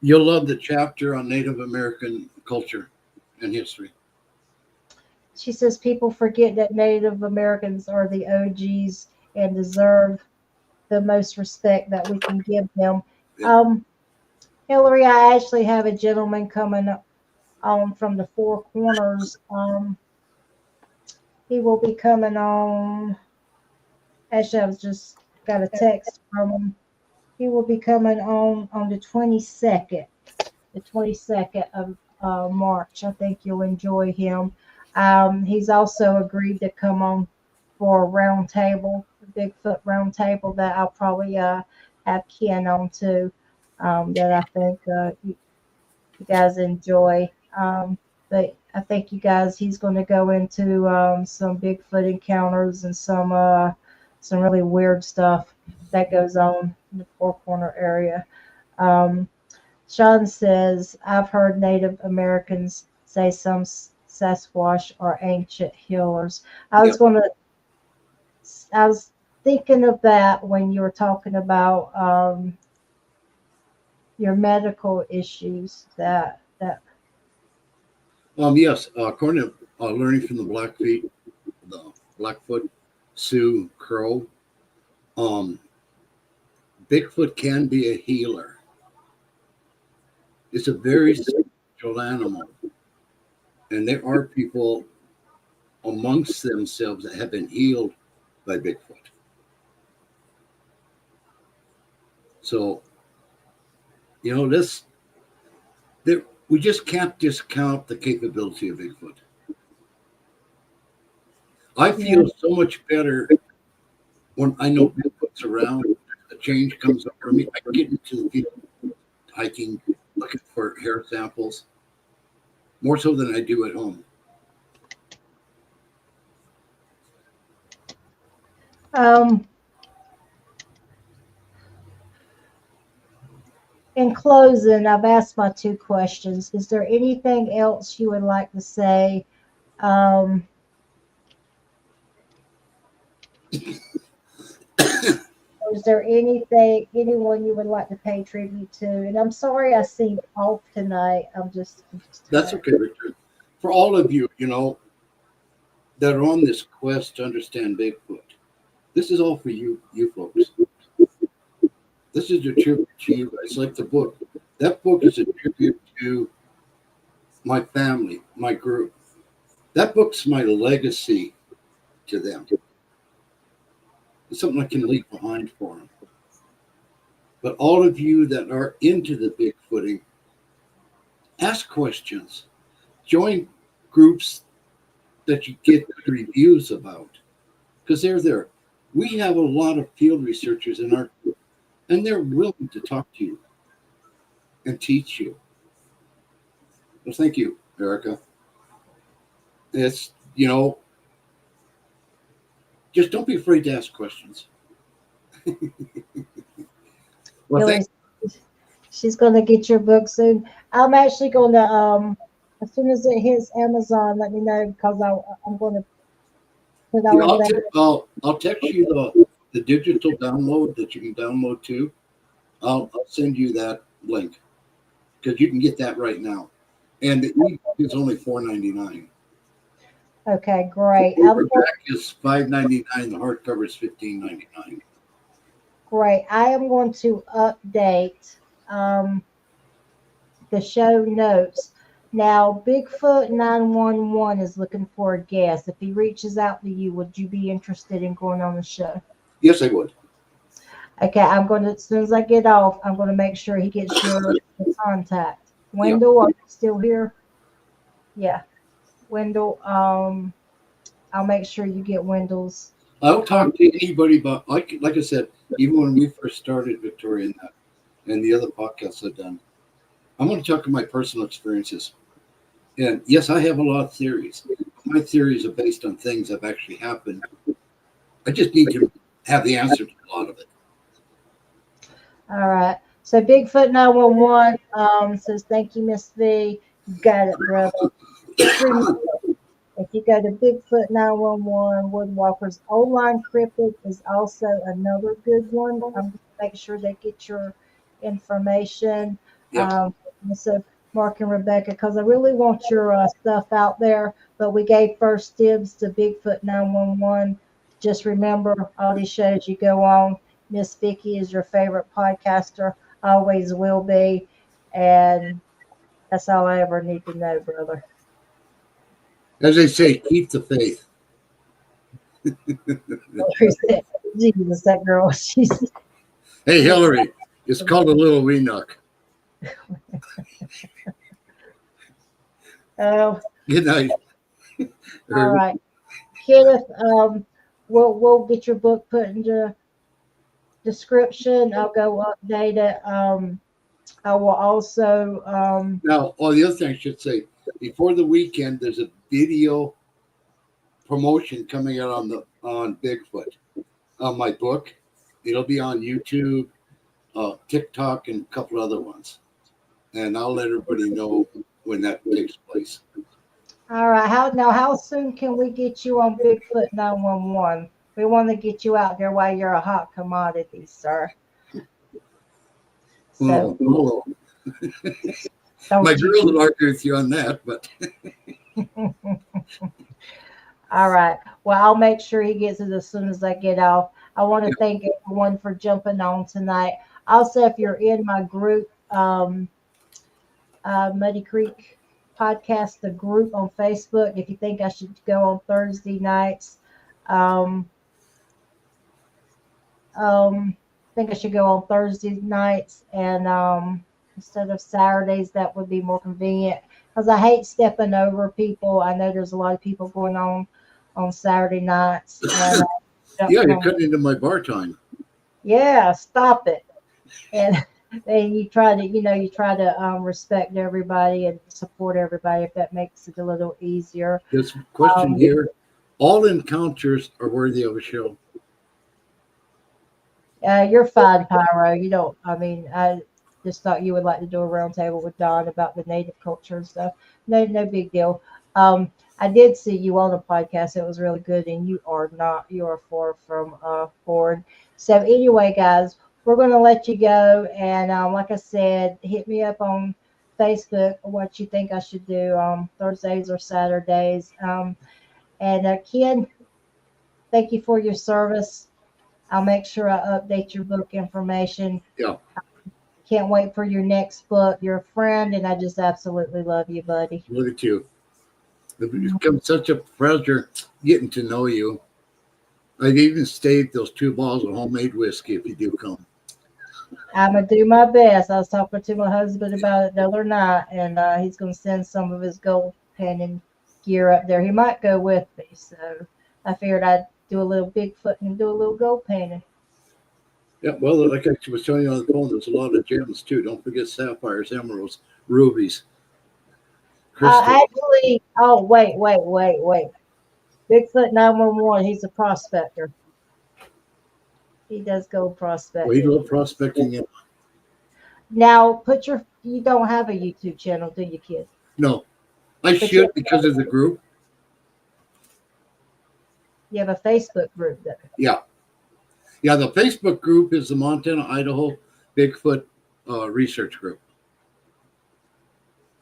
You'll love the chapter on Native American culture and history. she says people forget that Native Americans are the OGs and deserve the most respect that we can give them. Yeah. Hillary, I actually have a gentleman coming on from the Four Corners. He will be coming on. Actually, I was just got a text from him. He will be coming on the 22nd, the 22nd of March. I think you'll enjoy him. He's also agreed to come on for a round table, a Bigfoot round table that I'll probably have Ken on too. That I think you guys enjoy. But I think he's going to go into some Bigfoot encounters and some really weird stuff that goes on in the Four Corner area. Sean says, I've heard Native Americans say some Sasquatch are ancient healers. I was thinking of that when you were talking about your medical issues that Yes, according to learning from the Blackfeet, the Blackfoot, Sioux, Crow, Bigfoot can be a healer. It's a very spiritual animal. And there are people amongst themselves that have been healed by Bigfoot. So, we just can't discount the capability of Bigfoot. I feel so much better when I know Bigfoot's around. A change comes over me. I get into the field hiking, looking for hair samples, more so than I do at home. In closing, I've asked my two questions. Is there anything else you would like to say Um, is there anyone you would like to pay tribute to? And I'm sorry I seem off tonight. I'm just That's tired. okay, Richard. For all of you, that are on this quest to understand Bigfoot, this is all for you folks. This is a tribute to you guys. Like the book. That book is a tribute to my family, my group. That book's my legacy to them. It's something I can leave behind for them. But all of you that are into the Bigfooting, ask questions. Join groups that you get good reviews about because they're there. We have a lot of field researchers in our group, and they're willing to talk to you and teach you. Well, thank you, Erica. It's, just don't be afraid to ask questions. Well, Really, thank she's gonna get your book soon. I'm actually gonna as soon as it hits Amazon, let me know because I'm gonna put you. all of that. I'll text you the digital download that you can download too. I'll send you that link because you can get that right now, and the ebook is only $4.99. Okay, great. The paperback is $5.99. The hardcover is $15.99. Great. I am going to update um, the show notes. Now, Bigfoot 911 is looking for a guest. If he reaches out to you, would you be interested in going on the show? Yes, I would. Okay, I'm going to, as soon as I get off, I'm going to make sure he gets your contact. Yeah, Wendell, are you still here? Yeah. Wendell, I'll make sure you get Wendell's I'll contact. talk to anybody about like I said, even when we first started Victoria and the other podcasts I've done. I'm going to talk to my personal experiences. And yes, I have a lot of theories. My theories are based on things that have actually happened. I just need to have the answer to a lot of it. All right. So Bigfoot 911 says, thank you, Miss V. You got it, brother. Just remember, if you go to Bigfoot 911, Woodwalker's online cryptid is also another good one. I'm just make sure they get your information. Yep. So Mark and Rebecca, because I really want your stuff out there. But we gave first dibs to Bigfoot 911. Just remember, all these shows you go on, Miss Vicky is your favorite podcaster, always will be, and that's all I ever need to know, brother. As they say, keep the faith. Jesus, that girl, she's Hey, Hillary, it's called a little wee-knock. oh, Good night. all right. Kenneth, we'll get your book put into description. I'll go update it. I will also Now, the other thing I should say, before the weekend, there's a video promotion coming out on Bigfoot on my book. It'll be on YouTube, TikTok, and a couple other ones, and I'll let everybody know when that takes place. all right. How soon can we get you on Bigfoot 911? We want to get you out there while you're a hot commodity, sir. So Oh, my don't girls you will argue with you on that, but all right. Well, I'll make sure he gets it as soon as I get off. I want to thank everyone for jumping on tonight. Also, if you're in my group, Muddy Creek Podcast, the group on Facebook, if you think I should go on Thursday nights, um, I think I should go on Thursday nights and instead of Saturdays, that would be more convenient because I hate stepping over people. I know there's a lot of people going on Saturday nights and yeah, jumping you're on. cutting into my bar time. Yeah, stop it. And then you try to respect everybody and support everybody if that makes it a little easier. This question Um, here: all encounters are worthy of a show. you're fine, Pyro. You don't. I mean, I just thought you would like to do a roundtable with Don about the native culture and stuff. No, no big deal. Um, I did see you on the podcast. It was really good, and you are far from bored. So anyway, guys, we're going to let you go, and like I said, hit me up on Facebook what you think I should do on Thursdays or Saturdays. And Ken, thank you for your service. I'll make sure I update your book information. Yeah. Can't wait for your next book. You're a friend, and I just absolutely love you, buddy. Look at you. It's become such a pleasure getting to know you. I've even saved those 2 bottles of homemade whiskey if you do come. I'm gonna do my best. I was talking to my husband about it the other night, and he's gonna send some of his gold painting gear up there. He might go with me, so I figured I'd do a little Bigfoot and do a little gold painting. Yeah, well, like I was telling you on the phone, there's a lot of gems too. Don't forget sapphires, emeralds, rubies, crystals. Actually, oh wait. Bigfoot 911. He's a prospector. He does gold prospecting. Well, you love prospecting. Yeah. Now, you don't have a YouTube channel, do you, kid? No, I should because of the group. You have a Facebook group, though. Yeah. Yeah, the Facebook group is the Montana, Idaho Bigfoot Research Group.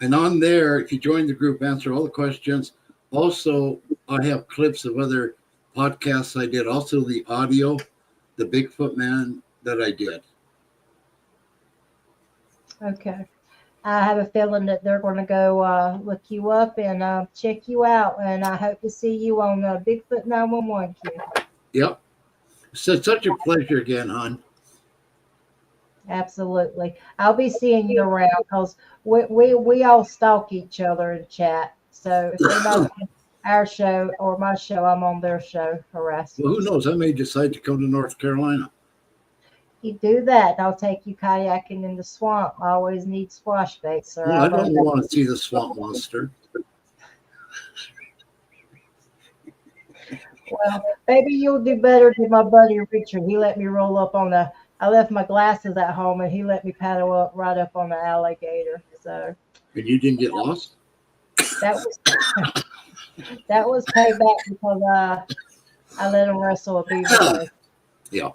And on there, if you join the group, answer all the questions. Also, I have clips of other podcasts I did. Also, the audio, the Bigfoot Man that I did. Okay. I have a feeling that they're going to go look you up and check you out. And I hope to see you on Bigfoot 911, kid. Yep. So such a pleasure again, hon. Absolutely. I'll be seeing you around because we all stalk each other in chat. So if they're not on our show or my show, I'm on their show harassing. Well, who knows? I may decide to come to North Carolina. You do that, I'll take you kayaking in the swamp. I always need squash bait, sir. Well, I don't want to see the swamp monster. Well, maybe you'll do better than my buddy Richard. He let me roll up on I left my glasses at home, and he let me paddle up right up on the alligator. So. And you didn't get lost? That was that was payback because I let him wrestle a beaver. Yeah.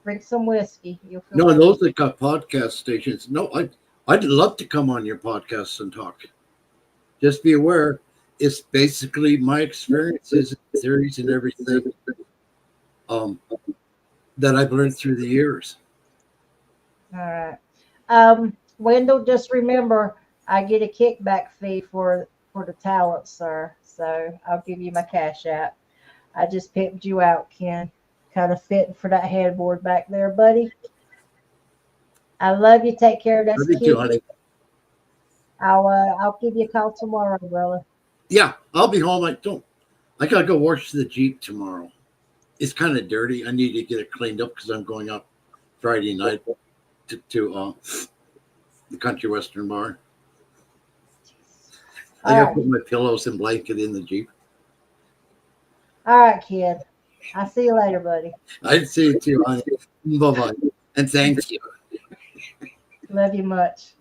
Drink some whiskey. You'll feel No, better. those that got podcast stations. No, I'd love to come on your podcast and talk. Just be aware, it's basically my experiences, theories, and everything that I've learned through the years. All right. Wendell, just remember, I get a kickback fee for the talent, sir. So I'll give you my cash app. I just picked you out, Ken. Kind of fitting for that headboard back there, buddy. I love you. Take care of that. Love you too, honey. I'll give you a call tomorrow, brother. Yeah, I'll be home. I gotta go wash the Jeep tomorrow. It's kind of dirty. I need to get it cleaned up because I'm going up Friday night to the Country Western Bar. I gotta put my pillows and blanket in the Jeep. All right, kid. I'll see you later, buddy. I'd see you too, honey. Bye-bye. And thank you. Love you much.